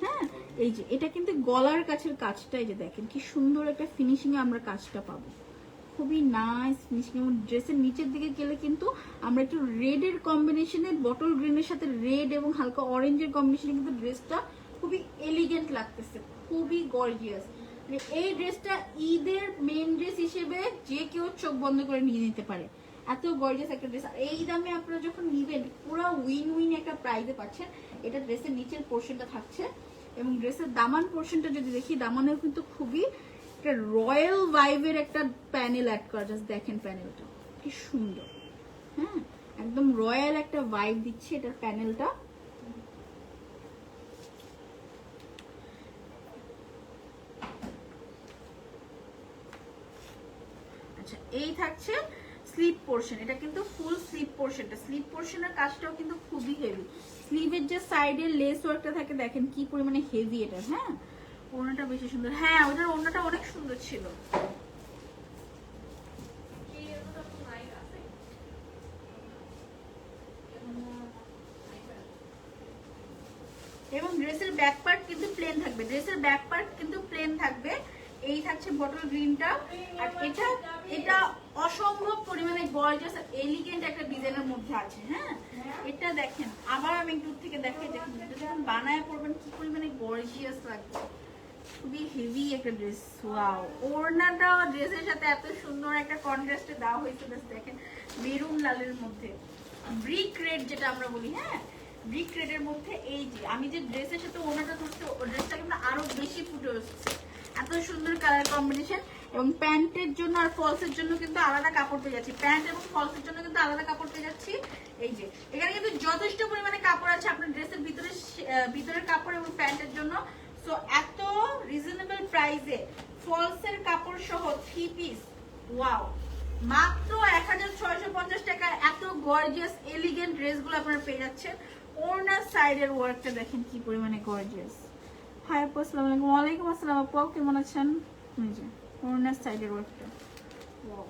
হ্যাঁ, এই যে এটা কিন্তু গলার কাছের কাজটা, এই যে দেখেন কি সুন্দর একটা ফিনিশিং এ আমরা কাজটা পাবো, খুবই নাইস ফিনিশিং। এবং ড্রেসের নিচের দিকে গেলে কিন্তু আমরা একটু রেডের কম্বিনেশনে, বটল গ্রিনের সাথে রেড এবং হালকা অরেঞ্জের কম্বিনেশনে কিন্তু ড্রেসটা খুবই এলিগেন্ট লাগতেছে, খুবই গর্জিয়াস। এই ড্রেসটা ঈদের মেন ড্রেস হিসেবে যে কেউ চোখ বন্ধ করে নিয়ে নিতে পারে, এত গর্জিয়াস একটা ড্রেস। আর এই দামে আপনারা যখন নিবেন পুরো উইন উইন একটা প্রাইসে পাচ্ছেন। এটা ড্রেসের নিচের পোর্শনটা থাকছে এবং ড্রেসের দামান পোর্শনটা যদি দেখি, দামানেও কিন্তু খুবই একটা রয়্যাল ভাইবের একটা প্যানেল অ্যাড করা। জাস্ট দেখেন প্যানেলটা কি সুন্দর, হ্যাঁ, একদম রয়্যাল একটা ভাইব দিচ্ছে এটার প্যানেলটা। আচ্ছা, এই থাকছে স্লিপ পোর্শন, এটা কিন্তু ফুল স্লিপ পোর্শনটা, স্লিপ পোর্শনের কাজটাও কিন্তু খুবই হেভি। স্লিভের যে সাইডের লেস ওয়ার্কটা থাকে দেখেন কি পরিমাণে হেভি এটা। হ্যাঁ, ওড়নাটা বেশি সুন্দর, হ্যাঁ ওটার ওড়নাটা অনেক সুন্দর ছিল। এবং ড্রেসের ব্যাক পার্ট কিন্তু প্লেন থাকবে, ড্রেসের ব্যাক পার্ট কিন্তু প্লেন থাকবে। এই থাকছে বটল গ্রিনটা। আর এটা এটা অসম্ভব পরিমাণে গর্জিয়াস আর এলিগেন্ট একটা ডিজাইনের মধ্যে আছে। হ্যাঁ, এটা দেখেন, আবার আমি দূর থেকে দেখাই, দেখেন এটা যখন বানায় পড়বেন কি পরিমাণে গর্জিয়াস লাগবে, খুবই হেভি একটা ড্রেস। ওয়াও, ওড়নাটা ড্রেসের সাথে এত সুন্দর একটা কন্ট্রাস্টে দেওয়া হয়েছে। দেখেন মেরুন লালের মধ্যে ব্রিক রেড যেটা আমরা বলি, হ্যাঁ ব্রিক রেডের মধ্যে এই যে আমি যে ড্রেসের সাথে ওড়নাটা ধরছি, ও ড্রেসটা কিন্তু আরো বেশি ফুটে উঠছে, এত সুন্দর কালার কম্বিনেশন। এবং প্যান্টের জন্য আর ফলসের জন্য কিন্তু আলাদা কাপড় পেয়ে যাচ্ছি, প্যান্ট এবং ফলসের জন্য কিন্তু আলাদা কাপড় পেয়ে যাচ্ছি। এই যে এখানে কিন্তু যথেষ্ট পরিমাণে কাপড় আছে আপনার ড্রেসের ভিতরে, ভিতরের কাপড় এবং প্যান্টের জন্য। সো এত রিজনেবল প্রাইসে ফলসের কাপড় সহ 3 পিস, ওয়াও, মাত্র 1650 টাকায় এত গর্জিয়াস এলিগেন্ট ড্রেসগুলো আপনারা পেয়ে যাচ্ছেন। ওড়নার সাইডের ওয়ার্কটা দেখেন কি পরিমাণে গর্জিয়াস। হাই আপু, আসসালামু আলাইকুম। ওয়ালাইকুম আসসালাম আপু, কেমন আছেন? এই যে ওড়নার সাইডের ওয়ার্কটা, ওয়াও,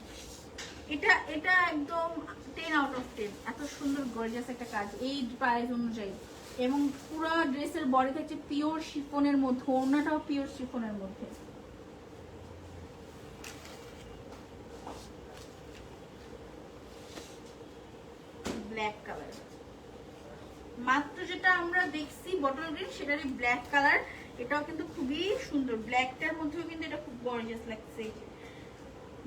এটা এটা একদম 10 আউট অফ 10, এত সুন্দর গর্জিয়াস একটা কাজ এই প্রাইস অনুযায়ী। এবং পুরো ড্রেসের বডি থাকছে পিওর শিফনের মধ্যে, ওড়নাটাও পিওর শিফনের মধ্যে। ব্ল্যাক কালার, মাত্র যেটা আমরা দেখছি বটল গ্রিন সেটারই ব্ল্যাক কালার, এটাও কিন্তু খুবই সুন্দর, ব্ল্যাকটার মধ্যেও কিন্তু এটা খুব গর্জিয়াস লাগছে।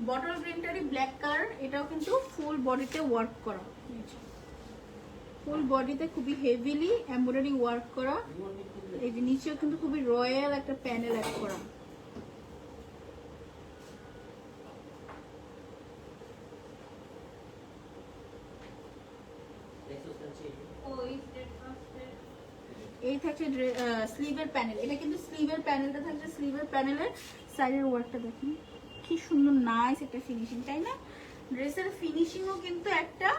বটল গ্রিনটারই ব্ল্যাক কালার, এটাও কিন্তু ফুল বডিতে ওয়ার্ক করা, ফুল বডিতে খুবই হেভিলি এমব্রয়ডারি ওয়ার্ক করা। এই যে নিচেও কিন্তু খুবই রয়্যাল একটা প্যানেল অ্যাড করা। এই থাকছে স্লিভের প্যানেল, এটা কিন্তু স্লিভের প্যানেলটা থাকছে, স্লিভের প্যানেলের সাইডের ওয়ার্কটা দেখুন কি সুন্দর নাইস একটা ফিনিশিং, তাই না? ড্রেসের ফিনিশিংও কিন্তু একটা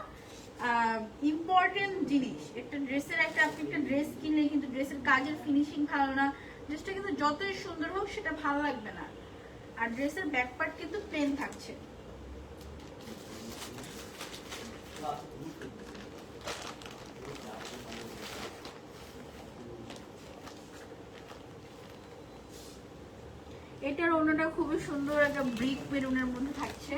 ইম্পর্টেন্ট জিনিস। একটা ড্রেসের আপনি একটা ড্রেস কিনলে কিন্তু ড্রেসের কাজের ফিনিশিং ভালো না, ড্রেসটা কিন্তু যতই সুন্দর হোক সেটা ভালো লাগবে না। আর ড্রেসের ব্যাক পার্ট কিন্তু প্লেন থাকছে। এটার ওড়নাটা খুবই সুন্দর একটা ব্রিক মেরুনের মধ্যে থাকছে,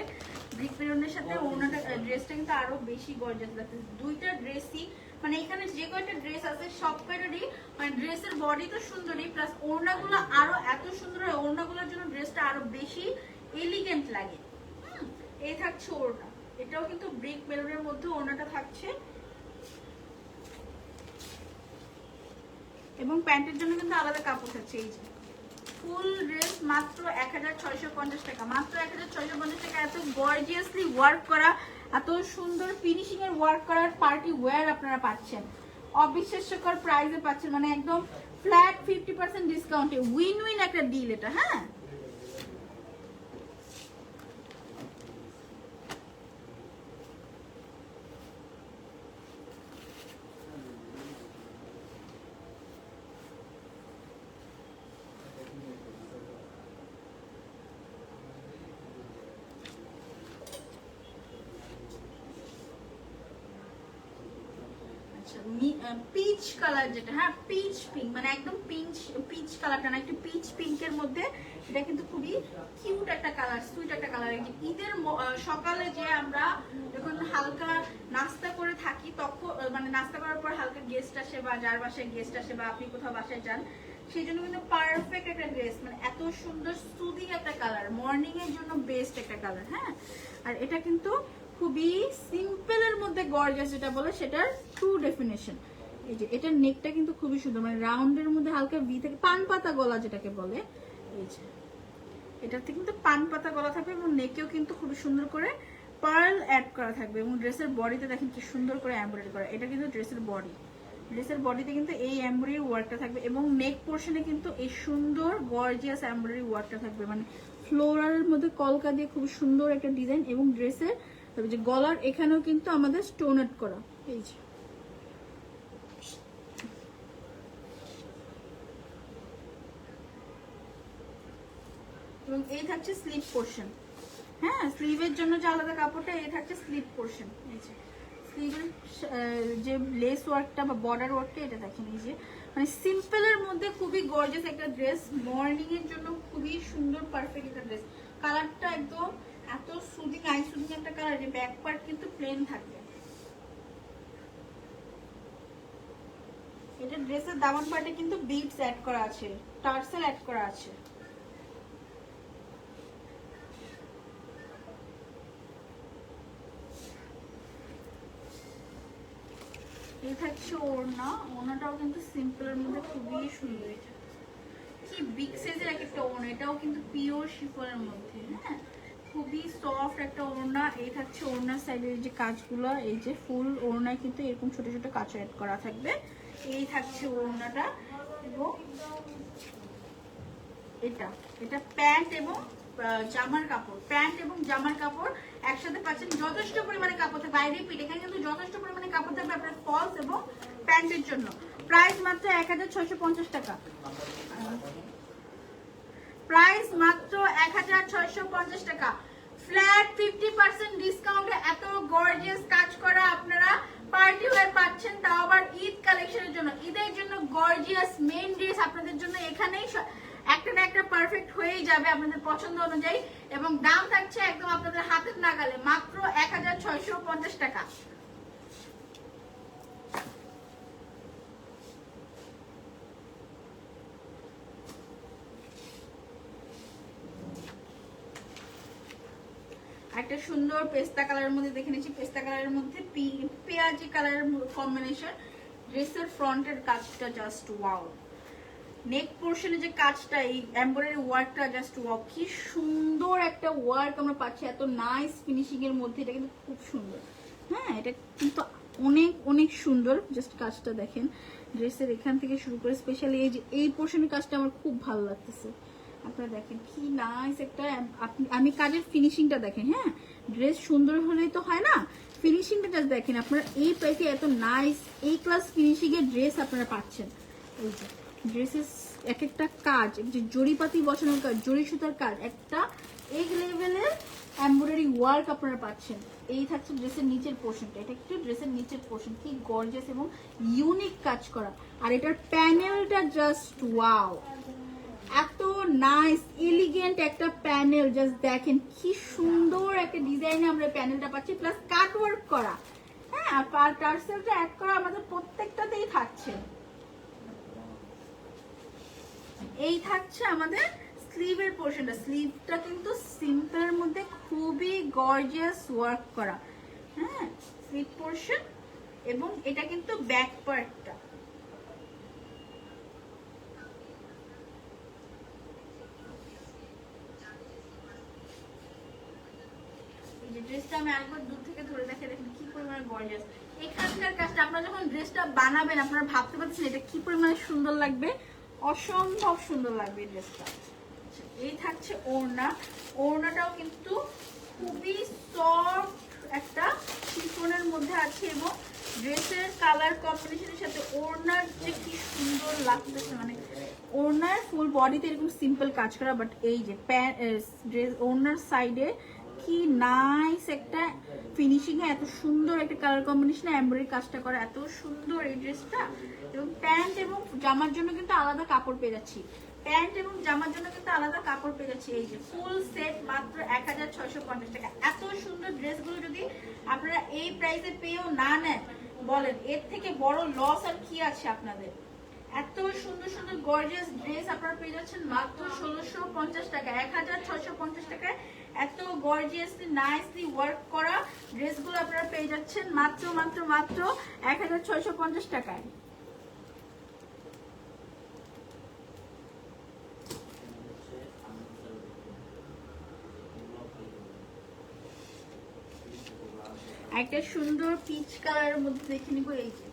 ব্রিক মেরুনের সাথে ওড়নাটা, ড্রেসটা কিন্তু আরো বেশি গর্জিয়াস লাগছে। দুইটা ড্রেসই মানে এখানে যে কয়টা ড্রেস আছে সব কয়টারই মানে ড্রেসের বডি তো সুন্দরই, প্লাস ওড়নাগুলো আরো এত সুন্দর হয়, ওড়নাগুলোর জন্য ড্রেসটা আরো বেশি এলিগেন্ট লাগে। এই থাকছে ওড়না, এটাও কিন্তু ব্রিক মেরুনের মধ্যে ওড়নাটা থাকছে। এবং প্যান্টের জন্য কিন্তু আলাদা কাপড় থাকছে। এই যে ফুল ড্রেস মাত্র 1650 টাকা, মাত্র 1650 টাকা। এত গর্জিয়াসলি ওয়ার্ক করা, এত সুন্দর ফিনিশিং এর ওয়ার্ক করার পার্টি ওয়্যার আপনারা পাচ্ছেন অবিশ্বাস্যকর প্রাইসে পাচ্ছেন, মানে একদম ফ্ল্যাট 50% ডিসকাউন্টে, উইন উইন একটা ডিল এটা। হ্যাঁ, আচ্ছা পিচ কালার যেটা, হ্যাঁ পিচ পিঙ্ক, মানে একদম পিচ কালারটা না, একটু পিচ পিঙ্কের মধ্যে। এটা কিন্তু খুবই কিউট একটা কালার, সুইট একটা কালার। ঈদের সকালে যে আমরা যখন হালকা নাস্তা করে থাকি তখন, মানে নাস্তা করার পর হালকা গেস্ট আসে বা যার বাসায় গেস্ট আসে বা আপনি কোথাও বাসায় যান, সেই জন্য কিন্তু পারফেক্ট একটা ড্রেস, মানে এত সুন্দর সুদিং একটা কালার, মর্নিং এর জন্য বেস্ট একটা কালার। হ্যাঁ, আর এটা কিন্তু খুবই সিম্পলের মধ্যে গর্জিয়াস যেটা বলে সেটার ট্রু ডেফিনেশন। এই যে এটার নেকটা কিন্তু খুবই সুন্দর, মানে রাউন্ডের মধ্যে হালকা ভি থেকে পান পাতা গলা যেটাকে বলে। এই যে এটাতে কিন্তু পান পাতা গলা থাকবে এবং নেকেও কিন্তু খুবই সুন্দর করে পার্ল অ্যাড করা থাকবে এবং ড্রেসের বডিতে দেখেন কি সুন্দর করে এমব্রয়ডারি করা। এটা কিন্তু ড্রেসের বডি, ড্রেসের বডিতে কিন্তু এই এমব্রয়ডারি ওয়ার্কটা থাকবে এবং নেক পোর্শনে কিন্তু এই সুন্দর গর্জিয়াস এমব্রয়ডারি ওয়ার্কটা থাকবে, মানে ফ্লোরালের মধ্যে কলকা দিয়ে খুব সুন্দর একটা ডিজাইন এবং ড্রেসের যে গলার এখানেও কিন্তু আমাদের স্টোন আর্ট করা। এই যে এবং এই থাকছে স্লিভ পোর্শন। হ্যাঁ, স্লিভের জন্য যে আলাদা কাপড়টা, এই থাকছে স্লিভ পোর্শন। এই যে স্লিভের যে লেস ওয়ার্কটা বা বর্ডার ওয়ার্কটা, এটা দেখেন। এই যে মানে সিম্পলের মধ্যে খুবই গর্জিয়াস একটা ড্রেস, মর্নিং এর জন্য খুবই সুন্দর পারফেক্ট একটা ড্রেস। কালারটা একদম এত সুদিং, আই সুদিং একটা কালার যে ব্যাক পার্ট কিন্তু প্লেন থাকবে। এটা ড্রেসের দামান পার্টে কিন্তু বিটস অ্যাড করা আছে, টার্সেল অ্যাড করা আছে। এই থাকছে ওড়না, ওড়নাটাও কিন্তু সিম্পলের মধ্যে খুবই সুন্দর। এটা কি বিগ সাইজের একটা ওড়না, এটাও কিন্তু পিওর শিফনের মধ্যে। হ্যাঁ, খুবই সফট একটা ওড়না। এই থাকছে ওড়নার সাইডের যে কাজগুলো, এই যে ফুল ওড়নায় কিন্তু এরকম ছোট ছোট কাজ অ্যাড করা থাকবে। এই থাকছে ওড়নাটা এবং এটা এটা প্যান্ট এবং জামার কাপড়, প্যান্ট এবং জামার কাপড় একসাথে পাচ্ছেন। যথেষ্ট পরিমাণে কাপড় থাকবে, বাইরে পিঠ এখানে কিন্তু যথেষ্ট পরিমাণে কাপড় থাকবে আপনার ফলস এবং প্যান্টের জন্য। প্রাইস মাত্র 1650 টাকা, প্রাইস মাত্র 1650 টাকা। ফ্ল্যাট 50% ডিসকাউন্টে এত গর্জিয়াস কাজ করা আপনারা পার্টি ওয়্যার পাচ্ছেন, তাও আবার ঈদ কালেকশনের জন্য। ঈদের জন্য গর্জিয়াস মেইন ড্রেস আপনাদের জন্য এখানেই একটা না একটা পারফেক্ট হয়েই যাবে আপনাদের পছন্দ অনুযায়ী এবং দাম থাকছে একদম আপনাদের হাতের নাগালে, মাত্র 1650 টাকা। একটা সুন্দর পেস্তা কালারের মধ্যে দেখে নিচ্ছি, পেস্তা কালারের মধ্যে পেঁয়াজি কালারের কম্বিনেশন। ড্রেসের ফ্রন্টের কাজটা জাস্ট ওয়াও, নেক পোর্শনে যে কাজটা, এই এমব্রয়ডারি ওয়ার্কটা জাস্ট ওয়াও, কি সুন্দর একটা ওয়ার্ক আমরা পাচ্ছি এত নাইস ফিনিশিং এর মধ্যে। এটা কিন্তু খুব সুন্দর। হ্যাঁ, এটা কিন্তু অনেক অনেক সুন্দর। জাস্ট কাজটা দেখেন, ড্রেসের এখান থেকে শুরু করে স্পেশালি এই যে এই পোর্শনের কাজটা আমার খুব ভালো লাগতেছে। আপনারা দেখেন কি নাইস একটা, আমি কাজের ফিনিশিংটা দেখেন। হ্যাঁ, ড্রেস সুন্দর হলেই তো হয় না, ফিনিশিংটা জাস্ট দেখেন। আপনারা এই প্রাইসে এত নাইস এই ক্লাস ফিনিশিং এর ড্রেস আপনারা পাচ্ছেন। এই যে ড্রেসের এক একটা কাজ, যে জরিপাতি বসানোর কাজ, জরি সুতার কাজ, একটা এক লেভেলের এমব্রয়ডারি ওয়ার্ক আপনারা পাচ্ছেন। এই থাকছে ড্রেসের নিচের পোর্শনটা, এটা একটু ড্রেসের নিচের পোর্শন, কি গর্জিয়াস এবং ইউনিক কাজ করা। আর এটার প্যানেলটা জাস্ট ওয়াও, এত নাইস এলিগেন্ট একটা প্যানেল। জাস্ট দেখেন কি সুন্দর একটা ডিজাইনে আমরা প্যানেলটা পাচ্ছি, প্লাস কাট ওয়ার্ক করা। হ্যাঁ, আর টার্সেলটা অ্যাড করা আমাদের প্রত্যেকটাতেই থাকছে। এই থাকছে আমাদের স্লিভের পোর্শনটা, স্লিভটা কিন্তু সিম্পলের মধ্যে খুবই গর্জিয়াস ওয়ার্ক করা। হ্যাঁ, স্লিভ পোর্শন এবং এটা কিন্তু ব্যাক পার্টটা। ড্রেসটা আমি একবার দূর থেকে ধরে দেখে দেখেন কি পরিমাণে গর্জিয়াস। এখানকার কাজটা আপনারা যখন ড্রেসটা বানাবেন আপনারা ভাবতে পারছেন এটা কি পরিমাণে সুন্দর লাগবে, অসম্ভব সুন্দর লাগবে ড্রেসটা। এই থাকছে ওড়না, ওড়নাটাও কিন্তু খুবই সফট একটা শিফনের মধ্যে আছে এবং ড্রেসের কালার কম্বিনেশনের সাথে ওড়নার যে কি সুন্দর লাগতেছে, মানে ওড়নার ফুল বডিতে এরকম সিম্পল কাজ করা, বাট এই যে ড্রেস ওড়নার সাইডে কি নাইস একটা ফিনিশিং এ, এত সুন্দর একটা কালার কম্বিনেশন, এমব্রয়ডারি কাজটা করা, এত সুন্দর এই ড্রেসটা। এবং প্যান্ট এবং জামার জন্য কিন্তু আলাদা কাপড় পেয়ে যাচ্ছি, প্যান্ট এবং জামার জন্য কিন্তু আলাদা কাপড় পেয়ে যাচ্ছি। এই যে ফুল সেট মাত্র 1650 টাকা। এত সুন্দর ড্রেসগুলো যদি আপনারা এই প্রাইসে পেয়েও না নেন, বলেন এর থেকে বড় লস আর কি আছে আপনাদের। এত সুন্দর সুন্দর গর্জিয়াস ড্রেস আপনারা পেয়ে যাচ্ছেন মাত্র 1650 টাকা, 1650 টাকায়। এত গর্জিয়াসলি নাইসলি ওয়ার্ক করা ড্রেসগুলো আপনারা পেয়ে যাচ্ছেন মাত্র মাত্র মাত্র 1650 টাকায়। একটা সুন্দর পিচ কালারের মধ্যে দেখে নিব। এই যে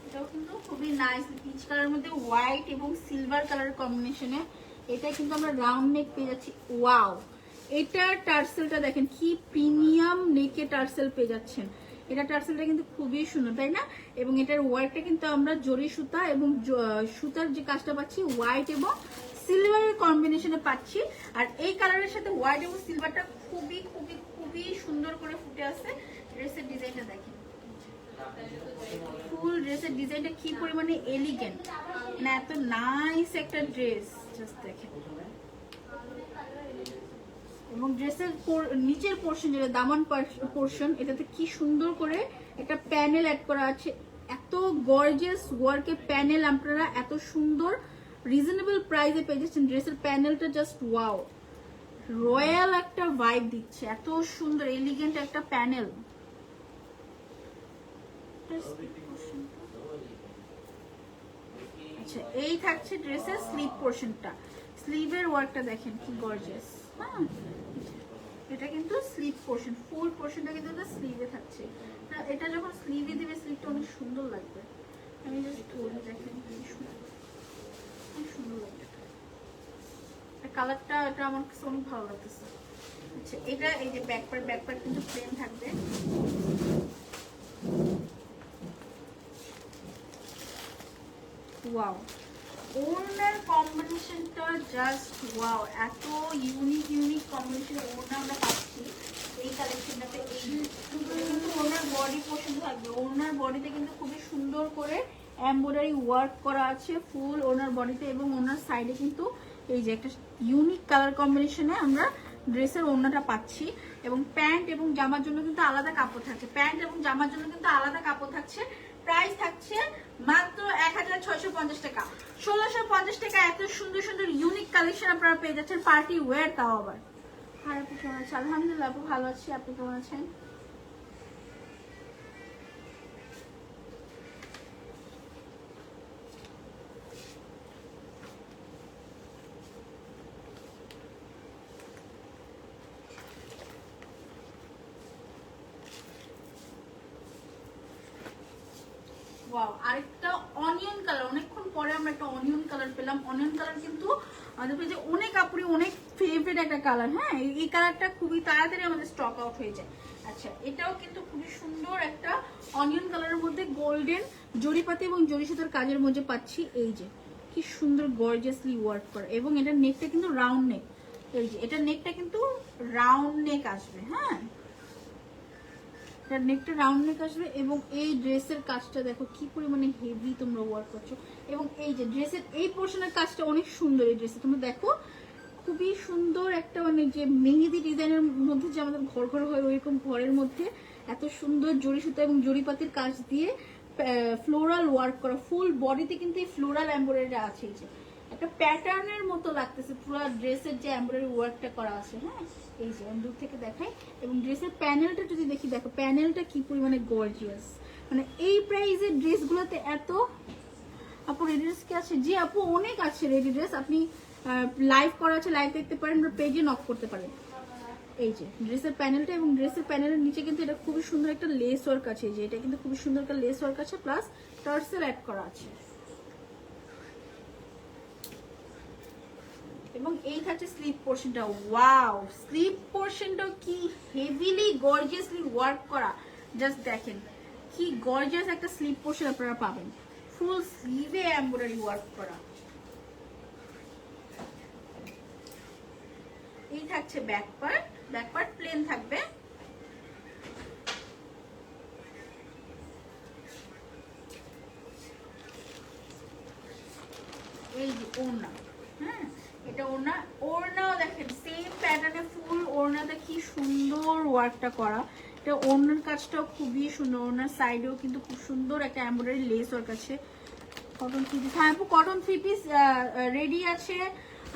এটাও কিন্তু খুবই নাইস পিচ কালারের মধ্যে হোয়াইট এবং সিলভার কালার কম্বিনেশনে। এটা কিন্তু আমরা রাউন্ড নেক পেয়ে যাচ্ছি। ওয়াও, এটা টার্সেলটা দেখেন কি প্রিমিয়াম নেকে টার্সেল পেয়ে যাচ্ছেন। এটা টার্সেলটা কিন্তু খুবই সুন্দর, তাই না? এবং এটার ওয়ার্কটা কিন্তু আমরা জরি সুতা এবং সুতার যে কাজটা পাচ্ছি হোয়াইট এবং সিলভারের কম্বিনেশনে পাচ্ছি। আর এই কালারের সাথে হোয়াইট এবং সিলভারটা খুবই খুবই খুবই সুন্দর করে ফুটে আছে। ড্রেসের ডিজাইনটা দেখেন, ফুল ড্রেসের ডিজাইনটা কি পরিমাণে এলিগেন্ট, মানে এত নাইস একটা ড্রেস, জাস্ট দেখেন। এবং ড্রেসের নিচের পোর্শন যেটা দামান পোর্শন, এটাতে কি সুন্দর করে একটা প্যানেল অ্যাড করা আছে। এত গর্জিয়াস ওয়ার্কে প্যানেল আপনারা এত সুন্দর রিজনেবল প্রাইসে পেয়ে যাচ্ছেন। ড্রেসের প্যানেলটা জাস্ট ওয়াও, রয়্যাল একটা ভাইব দিচ্ছে, এত সুন্দর এলিগেন্ট একটা প্যানেল। আচ্ছা, এই থাকছে ড্রেসের স্লিভ পোর্শনটা। স্লিভের ওয়ার্কটা দেখেন কি গর্জিয়াস। হ্যাঁ, এটা কিন্তু স্লিভ পোর্শন, ফুল পোর্শনটা কিন্তু স্লিভে থাকছে। এটা যখন স্লিভে দিবে স্লিভটা অনেক সুন্দর লাগবে। আমি জাস্ট ধরে দেখেন কি সুন্দর, অনেক সুন্দর লাগবে। কালারটা এটা আমার কাছে অনেক ভালো লাগতেছে। আচ্ছা, এটা এই যে ব্যাক পার্ট কিন্তু প্লেন থাকবে। ওয়াও, ওড়নার কম্বিনেশনটা জাস্ট ওয়াও, এত ইউনিক কম্বিনেশন ওড়না আমরা পাচ্ছি এই কালেকশনটাতে। কিন্তু ওড়নার বডি পোর্শন থাকবে, ওড়নার বডিতে কিন্তু খুবই সুন্দর করে এমব্রয়ডারি ওয়ার্ক করা আছে ফুল ওড়নার বডিতে। এবং ওড়নার সাইডে কিন্তু এই যে একটা ইউনিক কালার কম্বিনেশনে আমরা ড্রেসের ওড়নাটা পাচ্ছি। এবং প্যান্ট এবং জামার জন্য কিন্তু আলাদা কাপড় থাকছে, প্যান্ট এবং জামার জন্য কিন্তু আলাদা কাপড় থাকছে। প্রাইস থাকছে মাত্র 1650 টাকা। 1650 টাকা এত সুন্দর সুন্দর ইউনিক কালেকশন আপনারা পেয়ে যাচ্ছেন, পার্টি ওয়্যার, তাও আবার। আর আপনি কেমন আছেন? আলহামদুলিল্লাহ আপু ভালো আছি, আপনি কেমন আছেন? ওয়াও, আরেকটা অনিয়ন কালার, অনেকক্ষণ পরে আমরা একটা অনিয়ন কালার পেলাম। অনিয়ন কালার কিন্তু আমাদের পেজে অনেক আপুরি অনেক ফেভারিট একটা কালার। হ্যাঁ, এই কালারটা খুবই তাড়াতাড়ি আমাদের স্টক আউট হয়ে যায়। আচ্ছা, এটাও কিন্তু খুবই সুন্দর একটা অনিয়ন কালারের মধ্যে গোল্ডেন জরিপাতি এবং জরি সুতার কাজের মধ্যে পাচ্ছি। এই যে কি সুন্দর গর্জিয়াসলি ওয়ার্ক করা। এবং এটার নেকটা কিন্তু রাউন্ড নেক। এই যে এটার নেকটা কিন্তু রাউন্ড নেক আসবে। হ্যাঁ, নেকটা রাউন্ড নেক আসবে। এবং এই ড্রেসের কাজটা দেখো কি পরিমাণে হেভি তোমরা ওয়ার্ক করছো। এবং এই যে ড্রেসের এই পোর্শনের কাজটা অনেক সুন্দর। এই ড্রেসে তোমরা দেখো খুবই সুন্দর একটা মানে যে মেহেদি ডিজাইনের মধ্যে যে আমাদের ঘর ঘর হয় ওইরকম ঘরের মধ্যে এত সুন্দর জরি সুতা এবং জরিপাতির কাজ দিয়ে ফ্লোরাল ওয়ার্ক করা। ফুল বডিতে কিন্তু এই ফ্লোরাল এমব্রয়ডারি আছে। এই যে একটা প্যাটার্নের মতো লাগতেছে পুরো ড্রেসের যে এমব্রয়ডারি ওয়ার্কটা করা আছে। হ্যাঁ, এই যে আমি দূর থেকে দেখাই। এবং ড্রেসের প্যানেলটা যদি দেখি, দেখো প্যানেলটা কি পরিমাণে গর্জিয়াস। মানে এই প্রাইসের ড্রেসগুলোতে এত। আপু রেডি ড্রেস কি আছে? জি আপু, অনেক আছে রেডি ড্রেস। আপনি লাইভ করা আছে, লাইভ দেখতে পারেন, পেজে নক করতে পারেন। এই যে ড্রেসের প্যানেলটা, এবং ড্রেসের প্যানেলের নিচে কিন্তু এটা খুবই সুন্দর একটা লেস ওয়ার্ক আছে। এই যে এটা কিন্তু খুবই সুন্দর একটা লেস ওয়ার্ক আছে, প্লাস টার্সেল অ্যাড করা আছে। এবং এই থাকছে স্লিভ পোর্শনটা। ওয়াও, স্লিভ পোর্শনটাও কি হেভিলি গর্জিয়াসলি ওয়ার্ক করা। জাস্ট দেখেন কি গর্জিয়াস একটা স্লিভ পোর্শন আপনারা পাবেন, ফুল স্লিভে এমব্রয়ডারি ওয়ার্ক করা। এই থাকছে ব্যাক পার্ট প্লেন থাকবে। এই যে ওড়না, হ্যাঁ এটা ওড়নাও দেখেন সেম প্যাটার্নে ফুল ওড়নাতে কি সুন্দর ওয়ার্কটা করা। এটা ওড়নার কাজটাও খুবই সুন্দর, ওড়নার সাইডেও কিন্তু খুব সুন্দর একটা এমব্রয়ডারি লেস ওয়ার্ক আছে। কটন থ্রি পিস, হ্যাঁ আপু কটন থ্রি পিস রেডি আছে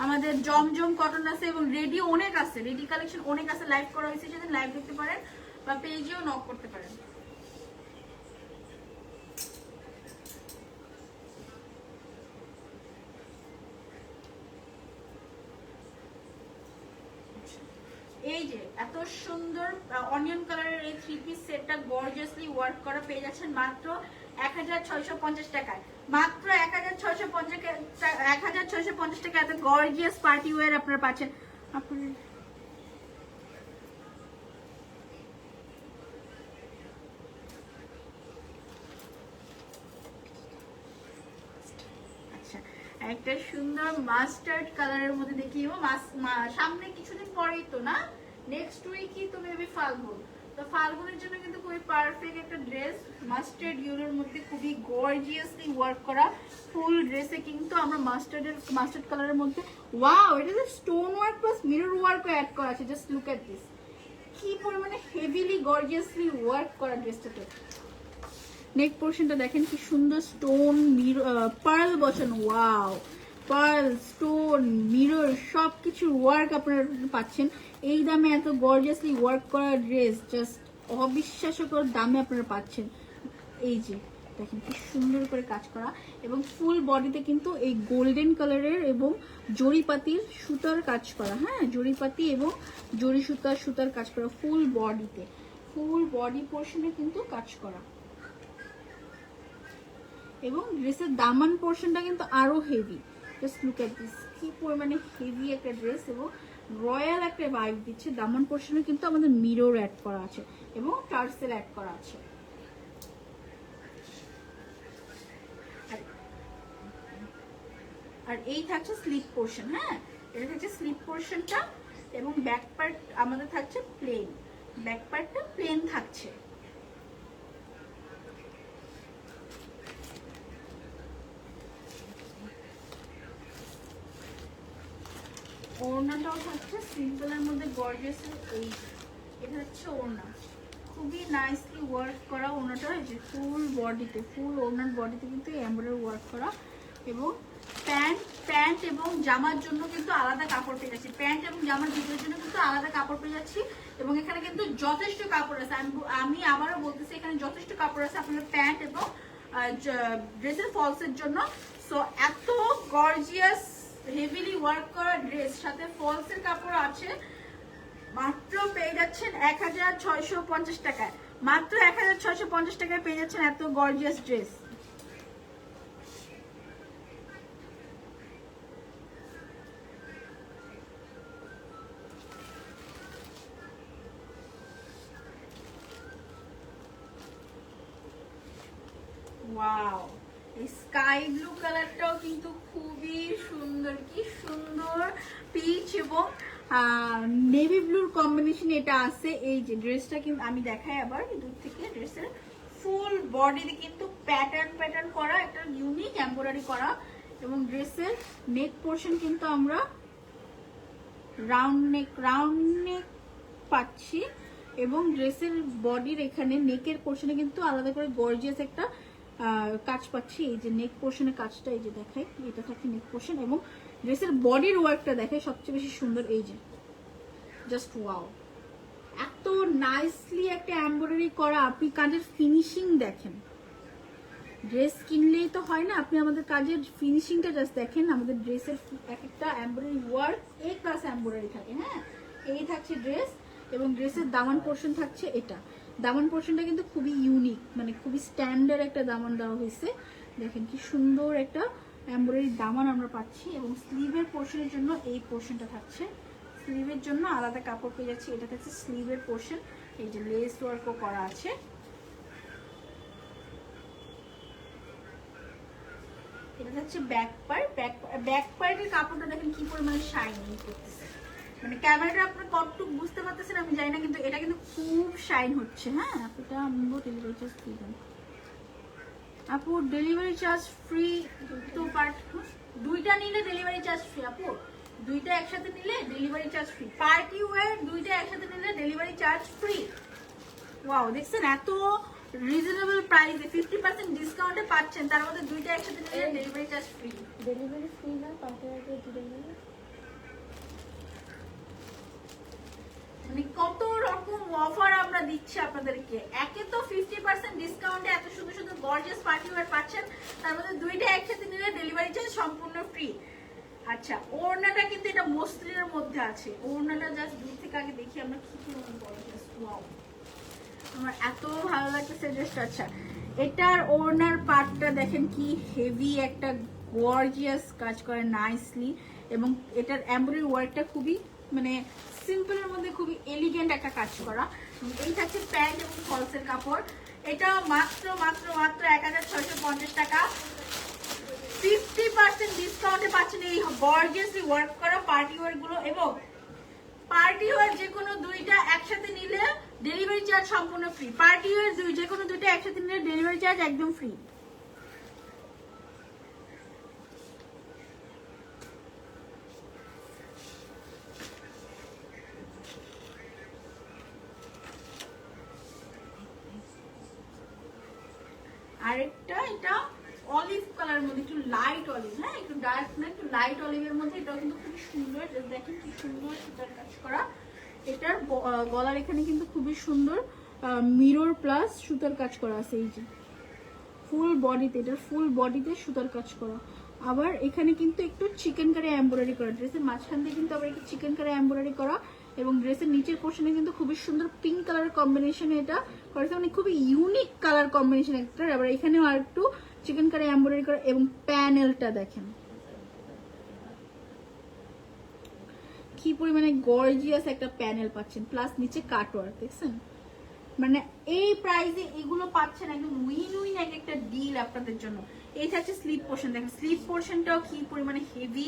আমাদের, জমজম কটন আছে এবং রেডি অনেক আছে, রেডি কালেকশন অনেক আছে। লাইভ করা হয়েছে, যদি লাইভ দেখতে পারেন বা পেজেও নক করতে পারেন। এই যে এত সুন্দর অনিয়ন কালারের এই থ্রি পিস সেটটা গর্জিয়াসলি ওয়ার্ক করা পেয়ে যাচ্ছেন মাত্র 1650 টাকায়। মাত্র 1650 টাকা এত গর্জিয়াস পার্টি ওয়্যার আপনারা পাচ্ছেন। আপনার একটা সুন্দর মাস্টার্ড কালারের মধ্যে দেখিয়ে সামনে কিছুদিন পরেই তো না, নেক্সট উইকই তো মেবি ফাল্গুন, তো ফাল্গুনের জন্য কিন্তু খুবই পারফেক্ট একটা ড্রেস মাস্টার্ড ইউলোর মধ্যে খুবই গর্জিয়াসলি ওয়ার্ক করা ফুল ড্রেসে কিন্তু আমরা মাস্টার্ড কালারের মধ্যে ওয়াও, এটা যে স্টোন ওয়ার্ক প্লাস মিরর ওয়ার্কও অ্যাড করা আছে। জাস্ট লুক এট দিস, কি পরিমাণে হেভিলি গর্জিয়াসলি ওয়ার্ক করা ড্রেসটাতে। নেক পোর্শনটা দেখেন কি সুন্দর স্টোন পার্ল বসানো, ওয়াও পার্ল স্টোন মিরর সবকিছু ওয়ার্ক আপনারা পাচ্ছেন এই দামে। এত গর্জিয়াসলি ওয়ার্ক করা ড্রেস জাস্ট অবিশ্বাস্যকর দামে আপনারা পাচ্ছেন। এই যে দেখেন কি সুন্দর করে কাজ করা এবং ফুল বডিতে কিন্তু এই গোল্ডেন কালারের এবং জরিপাতির সুতার কাজ করা, হ্যাঁ জরিপাতি এবং জরি সুতার কাজ করা ফুল বডিতে, ফুল বডি পোর্শনে কিন্তু কাজ করা। এবং ড্রেসের দামান পোর্শনটা কিন্তু আরো heavy. Just look at this, কি পরিমাণে হেভি একটা ড্রেস এবং রয়্যাল একটা ভাইব দিচ্ছে। দামান পোর্শনে কিন্তু আমাদের মিরর অ্যাড করা আছে এবং টার্সেল অ্যাড করা আছে। আর এই থাকছে স্লিপ পোর্শন, হ্যাঁ এটা থাকছে স্লিপ পোর্শনটা এবং ব্যাক পার্ট আমাদের থাকছে প্লেন, ব্যাক পার্টটা প্লেন থাকছে। ওড়নাটাও থাকছে সিম্পলের মধ্যে গর্জিয়াস। এই এটা হচ্ছে ওড়না, খুবই নাইসলি ওয়ার্ক করা ওড়নাটা। এই যে ফুল বডিতে, ফুল ওড়নার বডিতে কিন্তু এমব্রয়ডারি ওয়ার্ক করা এবং প্যান্ট এবং জামার জন্য কিন্তু আলাদা কাপড় পেয়ে যাচ্ছি, প্যান্ট এবং জামার ভিতরের জন্য কিন্তু আলাদা কাপড় পেয়ে যাচ্ছি এবং এখানে কিন্তু যথেষ্ট কাপড় আছে। আমি আবারও বলতেছি এখানে যথেষ্ট কাপড় আছে আপনাদের প্যান্ট এবং ড্রেসের ফলসের জন্য। সো এত গর্জিয়াস হেভিলি ওয়ার্ক করা ড্রেস সাথে ফলসের কাপড় আছে, মাত্র পেয়ে যাচ্ছেন 1650 টাকায়। মাত্র 1650 টাকায় পেয়ে যাচ্ছেন এত গর্জিয়াস ড্রেস। ওয়াও, এই স্কাই ব্লু কালারটাও কিন্তু খুবই সুন্দর, কি সুন্দর পিচ এবং নেভি ব্লুর কম্বিনেশন এটা আছে। এই যে ড্রেসটা কিন্তু আমি দেখাই আবার দূর থেকে, ড্রেসের ফুল বডিতে কিন্তু প্যাটার্ন করা একটা ইউনিক এমব্রয়ডারি করা এবং ড্রেসের নেক পোর্শন কিন্তু আমরা রাউন্ড নেক পাচ্ছি এবং ড্রেসের বডির এখানে নেকের পোর্শনে কিন্তু আলাদা করে গর্জিয়াস একটা কাজ পাচ্ছি। এই যে নেক পোর্শনের কাজটা এই যে দেখাই, এটা থাকে নেক পোর্শন এবং ড্রেসের বডির ওয়ার্কটা দেখাই সবচেয়ে বেশি সুন্দর। এই যে জাস্ট ওয়াও, এত নাইসলি একটা এমব্রয়ডারি করা। আপনি কাজের ফিনিশিং দেখেন, ড্রেস কিনলেই তো হয় না, আপনি আমাদের কাজের ফিনিশিংটা জাস্ট দেখেন। আমাদের ড্রেসের এক একটা এমব্রয়ডারি ওয়ার্ক এ ক্লাস এমব্রয়ডারি থাকে, হ্যাঁ এই থাকছে ড্রেস এবং ড্রেসের দামান পোর্শন থাকছে এটা। দামান পোর্শনটা কিন্তু খুবই ইউনিক, মানে খুবই স্ট্যান্ডার্ড একটা দামান দেওয়া হয়েছে। দেখেন কি সুন্দর একটা এমব্রয়ডারি দামান আমরা পাচ্ছি এবং স্লিভের পোর্শনের জন্য এই পোর্শনটা থাকছে। স্লিভের জন্য আলাদা কাপড় পেয়ে যাচ্ছি, এটা থাকছে স্লিভের পোর্শন। এই যে লেস ওয়ার্কও করা আছে। এটা হচ্ছে ব্যাক পার্টের কাপড়টা দেখেন কি পরিমাণে শাইনিং করতেছে, মানে ক্যামেরাটা আপনার কতটুকু বুঝতে পারতেছেন আমি জানি না, কিন্তু এটা কিন্তু খুব শাইন হচ্ছে। হ্যাঁ, এটা আমবো ডেলিভারি চার্জ ফ্রি দেন আপু, ডেলিভারি চার্জ ফ্রি তো দুইটা নিলে ডেলিভারি চার্জ ফ্রি আপু, দুইটা একসাথে নিলে delivery charge free. Party wear দুইটা একসাথে নিলে ডেলিভারি চার্জ ফ্রি। ওয়াও, দেখছেন এত রিজনেবল প্রাইসে 50% ডিসকাউন্টে পাচ্ছেন, তার মধ্যে দুইটা একসাথে নিলে delivery charge free. Delivery free না, পাঠাতে ডেলিভারি। মানে কত রকম অফার আমরা দিচ্ছি আপনাদেরকে। একে তো 50% ডিসকাউন্টে এত সুন্দর সুন্দর গর্জিয়াস পার্টি ওয়্যার পাচ্ছেন, তার মধ্যে দুইটা একসাথে নিলে ডেলিভারি চার্জ সম্পূর্ণ ফ্রি। আচ্ছা, ওড়নাটা কিন্তু এটা মসলিনের মধ্যে আছে। ওড়নাটা জাস্ট দূর থেকে আগে দেখি আমরা কি পরিমাণ গর্জিয়াস। ওয়াও, আমার এত ভালো লাগতেছে ড্রেসটা। আচ্ছা, এটার ওড়নার পার্টটা দেখেন কি হেভি একটা গর্জিয়াস কাজ করে নাইসলি, এবং এটার এমব্রয়ডারি ওয়ার্কটা খুবই মানে সিম্পলের মধ্যে খুবই এলিগেন্ট একটা কাজ করা। এই থাকছে প্যান্ট এবং ফলসের কাপড়। এটা মাত্র মাত্র মাত্র 1650 টাকা। 50% ডিসকাউন্টে পাচ্ছেন এই গর্জিয়াসলি ওয়ার্ক করা পার্টি ওয়্যার গুলো, এবং পার্টি ওয়্যার যে কোনো দুইটা একসাথে নিলে ডেলিভারি চার্জ সম্পূর্ণ ফ্রি। পার্টি ওয়্যার যে কোনো দুইটা একসাথে নিলে ডেলিভারি চার্জ একদম ফ্রি। আরেকটা এটা অলিভ কালার মধ্যে, একটু লাইট অলিভ, হ্যাঁ একটু ডার্ক না, একটু লাইট অলিভের মধ্যে। এটাও কিন্তু খুব সুন্দর, দেখেন কি সুন্দর সুতার কাজ করা। এটার গলার এখানে কিন্তু খুবই সুন্দর মিরর প্লাস সুতার কাজ করা আছে। এই যে ফুল বডিতে, এটার ফুল বডিতে সুতার কাজ করা। আবার এখানে কিন্তু একটু চিকেন কারি এমব্রয়ডারি করা, ড্রেসের মাঝখান দিয়ে কিন্তু আবার একটু চিকেন কারি এমব্রয়ডারি করা, এবং ড্রেসের নিচের পোর্শনে কিন্তু খুবই সুন্দর পিঙ্ক কালারের কম্বিনেশনে এটা করেছে, মানে খুবই ইউনিক কালার কম্বিনেশন একটা। আবার এখানেও আর একটু চিকেন কারি এমব্রয়ডারি করা, এবং প্যানেলটা দেখেন কি পরিমাণে গর্জিয়াস একটা প্যানেল পাচ্ছেন, প্লাস নিচে কাটওয়ার্ক দেখছেন। মানে এই প্রাইসে এগুলো পাচ্ছেন একদম উইন উইন একটা ডিল আপনাদের জন্য। এই থাকছে স্লিপ পোর্শন, দেখেন স্লিপ পোর্শনটাও কি পরিমাণে হেভি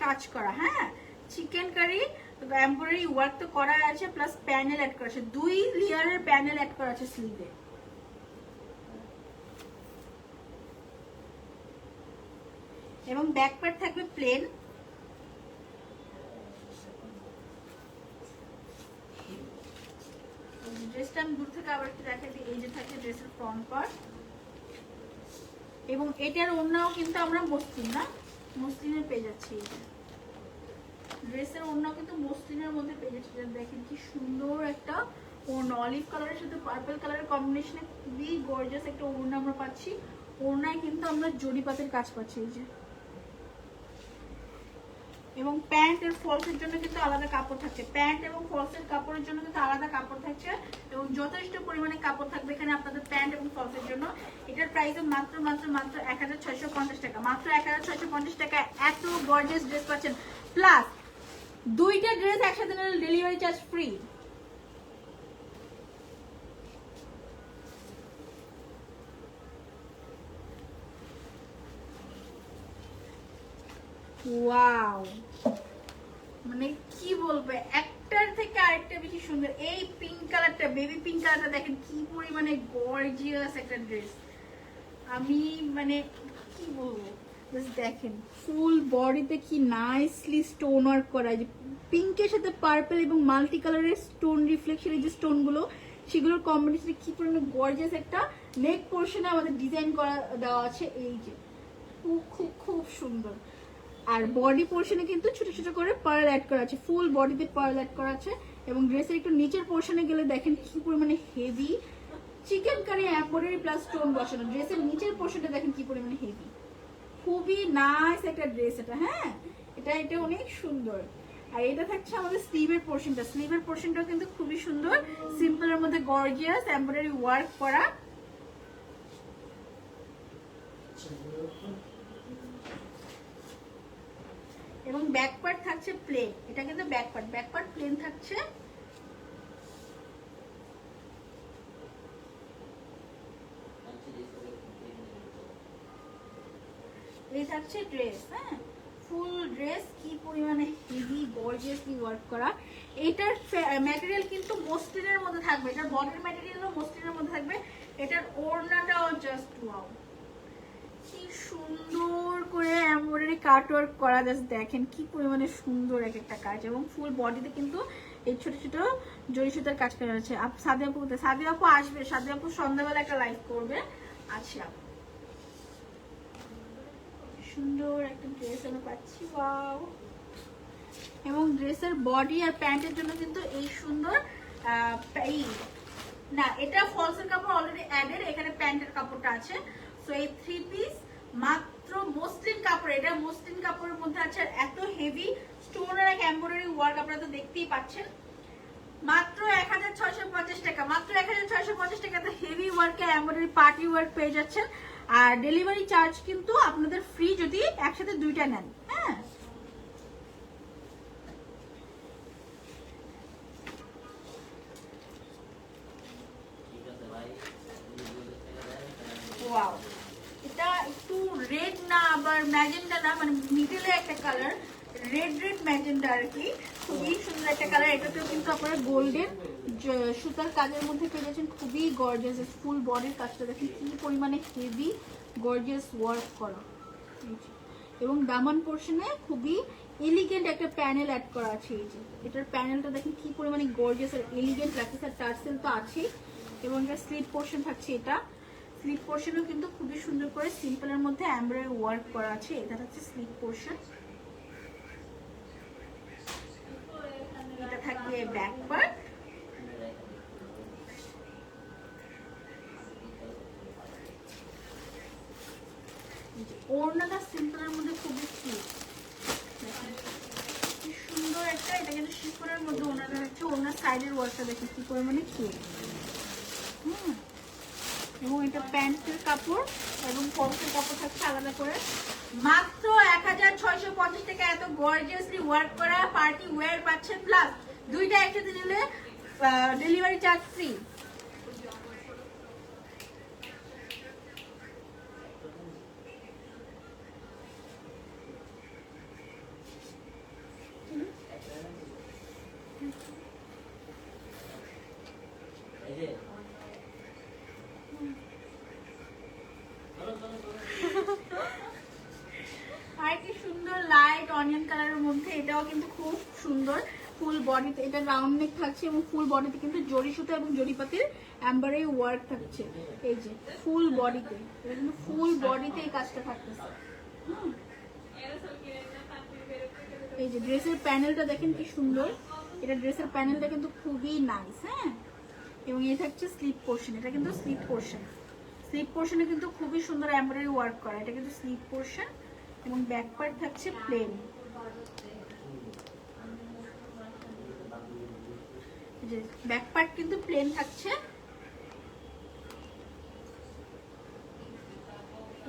কাজ করা। হ্যাঁ, চিকেন কারি এমব্রয়ডারি ওয়ার্ক তো করা আছে, প্লাস প্যানেল অ্যাড করা আছে, 2 লেয়ারের প্যানেল অ্যাড করা আছে স্লিভে। এবং ব্যাক পার্ট থাকবে প্লেন। ড্রেসটা আমি দূর থেকে আবার একটু দেখাই দিই। এই যে থাকে ড্রেসের ফ্রন্ট পার্ট, এবং এটার ওড়নাও কিন্তু আমরা মসলিন না, মসলিনের পেয়ে যাচ্ছি। এই যে ড্রেসের ওড়নাও কিন্তু মসলিনের মধ্যে পেয়ে যাচ্ছি। দেখেন কি সুন্দর একটা ওড়না, অলিভ কালারের সাথে পার্পল কালারের কম্বিনেশনে খুবই গর্জিয়াস একটা ওড়না আমরা পাচ্ছি। ওড়নায় কিন্তু আমরা জরি পাতের কাজ পাচ্ছি। এই যে, এবং প্যান্ট এর ফলসের জন্য কিন্তু আলাদা কাপড় থাকছে, প্যান্ট এবং ফলসের কাপড়ের জন্য কিন্তু আলাদা কাপড় থাকছে, এবং যথেষ্ট পরিমাণে কাপড় থাকবে এখানে আপনাদের প্যান্ট এবং ফলসের জন্য। এটার প্রাইস মাত্র মাত্র মাত্র 1650 টাকা, মাত্র 1650 টাকা এত গর্জিয়াস ড্রেস পাচ্ছেন, প্লাস দুইটা ড্রেস একসাথে নিলে ডেলিভারি চার্জ ফ্রি। ওয়াও, মানে কি বলবো, একটার থেকে আরেকটা বেশি সুন্দর। এই পিঙ্ক কালারটা, বেবি পিঙ্ক কালারটা দেখেন কি পরিমাণে গর্জিয়াস একটা ড্রেস। আমি মানে কি বলবো, দেখেন ফুল বডিতে কি নাইসলি স্টোন ওয়ার্ক করা, যে পিঙ্কের সাথে পার্পল এবং মাল্টি কালারের স্টোন রিফ্লেকশনের যে স্টোন গুলো, সেগুলোর কম্বিনেশনে কি পরিমাণে গর্জিয়াস একটা নেক পোর্শনে আমাদের ডিজাইন করা দেওয়া আছে। এই যে খুব খুব খুব সুন্দর। আর বডি পোর্শনে কিন্তু ছোট ছোট করে পার্ল অ্যাড করা আছে, ফুল বডিতে পার্ল অ্যাড করা আছে, এবং ড্রেসের একটু নিচের পোর্শনে গেলে দেখেন কি পরিমাণে heavy chikankari embroidery plus stone বসানো। ড্রেসের নিচের পোর্শনটা দেখেন কি পরিমাণে হেভি, খুবই নাইস একটা ড্রেস এটা। হ্যাঁ, এটা অনেক সুন্দর। আর এটা থাকছে আমাদের স্লিভের পোর্শনটা, স্লিভের পোর্শনটাও কিন্তু খুবই সুন্দর, সিম্পলের মধ্যে গর্জিয়াস এমব্রয়ডারি ওয়ার্ক করা। এবং ব্যাক পার্ট থাকছে প্লেন, এটা কিন্তু ব্যাক পার্ট প্লেন থাকছে। এই থাকছে ড্রেস। হ্যাঁ, ফুল ড্রেস কি পরিমাণে হেভি গর্জিয়াসলি ওয়ার্ক করা। এটার ম্যাটেরিয়াল কিন্তু মসলিনের মধ্যে থাকবে, এটার বডির ম্যাটেরিয়ালও মসলিনের মধ্যে থাকবে। এটার ওড়নাটাও জাস্ট ওয়াও, কি সুন্দর করে এমব্রয়ডারি কাট ওয়ার্ক করা। জাস্ট দেখেন কি পরিমাণে সুন্দর এক একটা কাজ, এবং ফুল বডিতে কিন্তু এই ছোট ছোট জরি সুতার কাজ করা আছে। সাদিয়া আপু আসবে, সাদিয়া আপু সন্ধ্যাবেলা একটা লাইভ করবে। আচ্ছা, সুন্দর একটা ড্রেস আমরা পাচ্ছি, ওয়াও। এবং ড্রেসের বডি আর প্যান্টের জন্য কিন্তু এই সুন্দর না, এটা ফলসের কাপড় অলরেডি অ্যাডেড, এখানে প্যান্টের কাপড়টা আছে। সো এই 3 পিস মাত্র মসলিন কাপড়, এটা মসলিন কাপড়ের মধ্যে আছে। এত হেভি স্টোন আর এমব্রয়ডারি ওয়ার্ক আপনারা তো দেখতেই পাচ্ছেন। মাত্র 1650 টাকা, মাত্র 1650 টাকাতে হেভি ওয়ার্কে এমব্রয়ডারি পার্টি ওয়ার্ক পেয়ে যাচ্ছেন। আর ডেলিভারি চার্জ কিন্তু আপনাদের ফ্রি যদি একসাথে দুইটা নেন। হ্যাঁ, ওয়াও, এটা একটু রেড না আবার ম্যাজেন্ডা না, মানে মিডলে একটা কালার, রেড ম্যাজেন্ডা আর কি। খুবই সুন্দর একটা কালার। এটাতেও কিন্তু আপনারা গোল্ডেন সুতার কাজের মধ্যে পেয়ে যাচ্ছেন, খুবই গর্জিয়াস। ফুল বডির কাজটা দেখেন কি পরিমাণে হেভি গর্জিয়াস ওয়ার্ক করা, এবং দামান পোর্শনে খুবই এলিগেন্ট একটা প্যানেল অ্যাড করা আছে। এই যে এটার প্যানেলটা দেখেন কি পরিমাণে গর্জিয়াস আর এলিগেন্ট লাগছে। আর টার্সেল তো আছেই, এবং এটা স্লিপ পোর্শন থাকছে। এটা স্লিপ পোর্শনও কিন্তু খুবই সুন্দর করে সিম্পলের মধ্যে এমব্রয়ডারি ওয়ার্ক করা আছে। এটা হচ্ছে স্লিপ পোর্শন। এটা থাকবে ব্যাক পার্ট। ওড়নাটা সিম্পলের মধ্যে খুবই সুন্দর একটা, এটা কিন্তু শিফনের মধ্যে ওড়নাটা হচ্ছে। ওড়নার সাইডের ওয়ার্কটা দেখুন কি পরিমাণে কিউট। এবং এটা প্যান্টের কাপড় এবং ফলসের কাপড় থাকছে আলাদা করে। মাত্র 1650 টাকা এত গর্জিয়াসলি ওয়ার্ক করা পার্টি ওয়্যার পাচ্ছেন। প্লাস দুইটা একসাথে নিলে ডেলিভারি চার্জ ফ্রি। আর কি সুন্দর লাইট অনিয়ন কালারের মধ্যে, এটাও কিন্তু খুব সুন্দর। ফুল বডিতে এটা রাউন্ড নেক থাকছে, এবং ফুল বডিতে কিন্তু জরি সুতা এবং জরিপাতির এমব্রয়ডারি ওয়ার্ক থাকছে। এই যে ফুল বডিতে, এটা কিন্তু ফুল বডিতে এই কাজটা থাকতেছে। এই যে ড্রেসের প্যানেলটা দেখেন কি সুন্দর, এটা ড্রেসের প্যানেলটা কিন্তু খুবই নাইস। হ্যাঁ, এবং এই থাকছে স্লিপ পোর্শন, এটা কিন্তু স্লিপ পোর্শন। স্লিপ পোর্শনে কিন্তু খুবই সুন্দর এমব্রয়ডারি ওয়ার্ক করা। এটা কিন্তু স্লিপ পোর্শন, এবং ব্যাক পার্ট থাকছে প্লেন। যে ব্যাক পার্ট কিন্তু প্লেন থাকছে।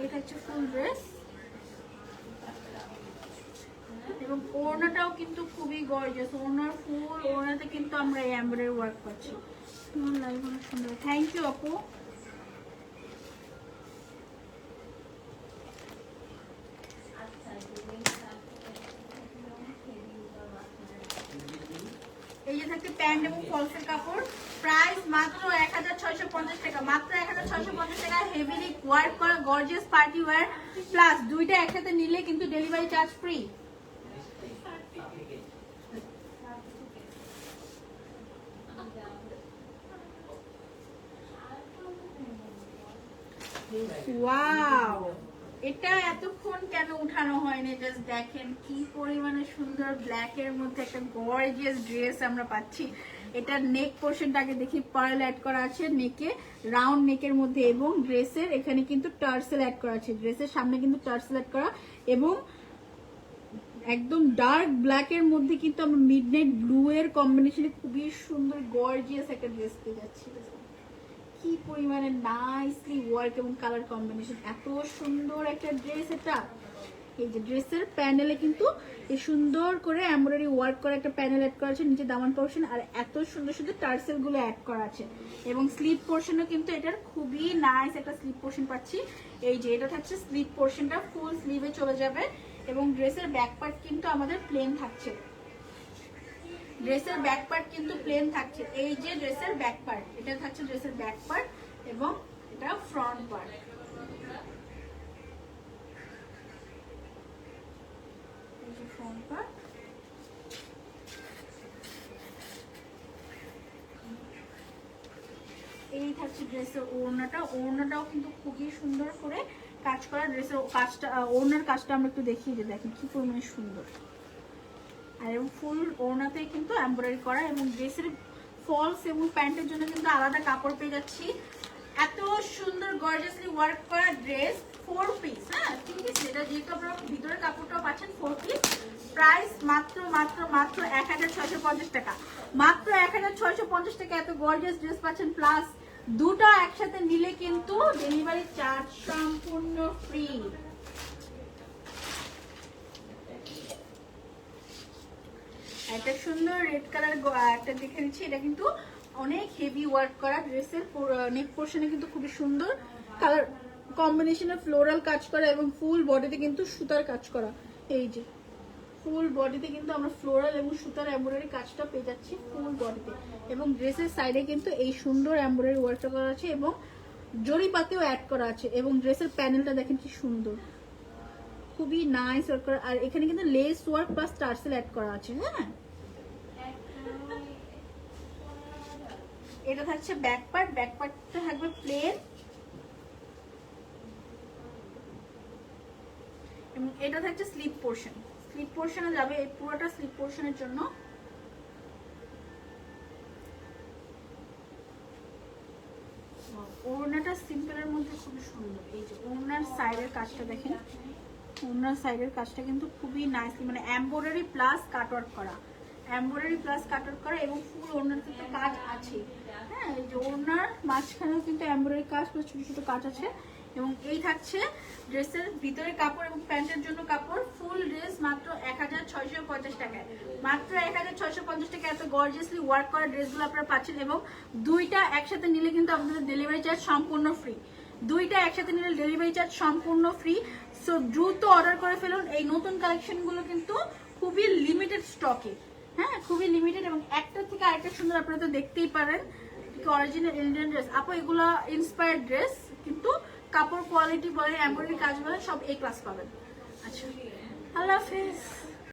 এটা হচ্ছে ফুল ড্রেস, এবং ওড়নাটাও কিন্তু খুবই গর্জিয়াস। ওড়নার ফুল ওড়নাতে কিন্তু আমরা এই এমব্রয়ডারি ওয়ার্ক পাচ্ছি। লাইভ অনেক সুন্দর, থ্যাংক ইউ আপু। এই যে থাকছে প্যান্ট এবং ফলসের কাপড়। প্রাইস মাত্র 1650 টাকা, মাত্র 1650 টাকা। হেভিলি ওয়ার্ক করা গর্জিয়াস পার্টি ওয়্যার, প্লাস দুইটা একসাথে নিলে কিন্তু ডেলিভারি চার্জ ফ্রি। ওয়াও, এটা এতক্ষণ কেন উঠানো হয়নি? জাস্ট দেখেন কি পরিমাণে সুন্দর ব্ল্যাক এর মধ্যে একটা গর্জিয়াস ড্রেস আমরা পাচ্ছি। এটা নেক পোর্শনটাকে দেখি পার্ল অ্যাড করা আছে নেকে, রাউন্ড নেকের মধ্যে, এবং ড্রেসের এখানে কিন্তু টার্সেল অ্যাড করা আছে। ড্রেসের সামনে কিন্তু টার্সেল অ্যাড করা, এবং একদম ডার্ক ব্ল্যাক এর মধ্যে কিন্তু আমরা মিডনাইট ব্লু এর কম্বিনেশনে খুবই সুন্দর গর্জিয়াস একটা ড্রেস পেয়ে যাচ্ছি। কি পরিমাণে নাইসলি ওয়ার্ক এবং কালার কম্বিনেশন, এত সুন্দর একটা ড্রেস। এটা এই যে ড্রেসের প্যানেলে কিন্তু এই সুন্দর করে এমব্রয়ডারি ওয়ার্ক করা একটা প্যানেল অ্যাড করা আছে, নিচে দামান পোর্শন আর এত সুন্দর সুন্দর টার্সেল গুলো অ্যাড করা আছে। এবং স্লিপ পোর্শনও কিন্তু এটার খুবই নাইস একটা স্লিপ পোর্শন পাচ্ছি। এই যে এটা থাকছে স্লিপ পোর্শনটা, ফুল স্লিভে চলে যাবে এবং ড্রেসের ব্যাক পার্ট কিন্তু আমাদের প্লেন থাকছে। ড্রেসের ব্যাক পার্ট কিন্তু প্লেন থাকছে। এই যে ড্রেসের ব্যাক পার্ট, এটা থাকছে ড্রেসের ব্যাক পার্ট এবং এটা ফ্রন্ট পার্ট। এই যে ফ্রন্ট পার্ট, এই থাকছে ড্রেসের ওড়নাটা। ওড়নাটাও কিন্তু খুবই সুন্দর করে কাজ করা। ড্রেসের কাজটা, ওড়নার কাজটা আমরা একটু দেখিয়ে যে দেখেন কি পরিমাণে সুন্দর। আর এবং ফুল ওড়নাতে কিন্তু এমব্রয়ডারি করা এবং ড্রেসের ফলস এবং প্যান্টের জন্য কিন্তু আলাদা কাপড় পেয়ে যাচ্ছি। এত সুন্দর গর্জিয়াসলি ওয়ার্ক করা ড্রেস 4 পিস। হ্যাঁ ঠিক আছে, এটা যেহেতু আপনারা ভিতরে কাপড়টাও পাচ্ছেন 4 পিস। প্রাইস মাত্র মাত্র মাত্র 1650 টাকা। মাত্র 1650 টাকা এত গর্জিয়াস ড্রেস পাচ্ছেন, প্লাস দুটো একসাথে নিলে কিন্তু ডেলিভারি চার্জ সম্পূর্ণ ফ্রি। একটা সুন্দর রেড কালার একটা দেখে নিচ্ছি, এটা কিন্তু অনেক হেভি ওয়ার্ক করা। ড্রেসের নেক পোর্শনে কিন্তু খুবই সুন্দর কালার কম্বিনেশনে ফ্লোরাল কাজ করা এবং ফুল বডিতে কিন্তু সুতার কাজ করা। এই যে ফুল বডিতে কিন্তু আমরা ফ্লোরাল এবং সুতার এমব্রয়ডারি কাজটা পেয়ে যাচ্ছি ফুল বডিতে। এবং ড্রেসের সাইডে কিন্তু এই সুন্দর এমব্রয়ডারি ওয়ার্কটা করা আছে এবং জরি পাতেও অ্যাড করা আছে। এবং ড্রেসের প্যানেলটা দেখেন কি সুন্দর, খুবই নাইস ওয়ার্ক করা। আর এখানে কিন্তু lace work plus tassel add করা আছে। হ্যাঁ এটা থাকছে ব্যাক পার্ট, ব্যাক পার্টটা থাকবে প্লেন এবং এটা থাকছে স্লিপ পোর্শন। স্লিপ পোর্শনে যাবে, এই পুরোটা স্লিপ পোর্শনের জন্য। ওড়নাটা সিম্পলের মধ্যে খুবই সুন্দর। এই যে ওড়নার সাইডের কাজটা দেখেন, ওড়নার সাইডের কাজটা কিন্তু খুবই নাইসলি মানে এমব্রয়ডারি প্লাস কাটওয়ার্ক করা, এমব্রয়ডারি প্লাস কাটওয়ার্ক করা এবং ফুল ওড়নার কিন্তু কাজ আছে। হ্যাঁ এই যে ওড়নার মাঝখানেও কিন্তু এমব্রয়ডারি কাজ প্লাস ছোট ছোট কাজ আছে। এবং এই থাকছে ড্রেসের ভিতরে কাপড় এবং প্যান্টের জন্য কাপড়। ফুল ড্রেস মাত্র 1650 টাকায়। মাত্র 1650 টাকা এত গর্জিয়াসলি ওয়ার্ক করা ড্রেসগুলো আপনারা পাচ্ছেন। এবং দুইটা একসাথে নিলে কিন্তু আপনাদের ডেলিভারি চার্জ সম্পূর্ণ ফ্রি। দুইটা একসাথে নিলে ডেলিভারি চার্জ সম্পূর্ণ ফ্রি। সো দ্রুত অর্ডার করে ফেলুন। এই নতুন কালেকশনগুলো কিন্তু খুবই লিমিটেড স্টকে। হ্যাঁ খুবই লিমিটেড এবং একটা থেকে আরেকটা সুন্দর আপনারা তো দেখতেই পারেন। অরিজিনাল ইন্ডিয়ান ড্রেস আপু, এগুলো ইন্সপায়ার্ড ড্রেস কিন্তু কাপড় কোয়ালিটি বলেন, এমব্রয়ডারি কাজ বলেন সব A ক্লাস পাবেন। আচ্ছা আল্লাহ হাফেজ।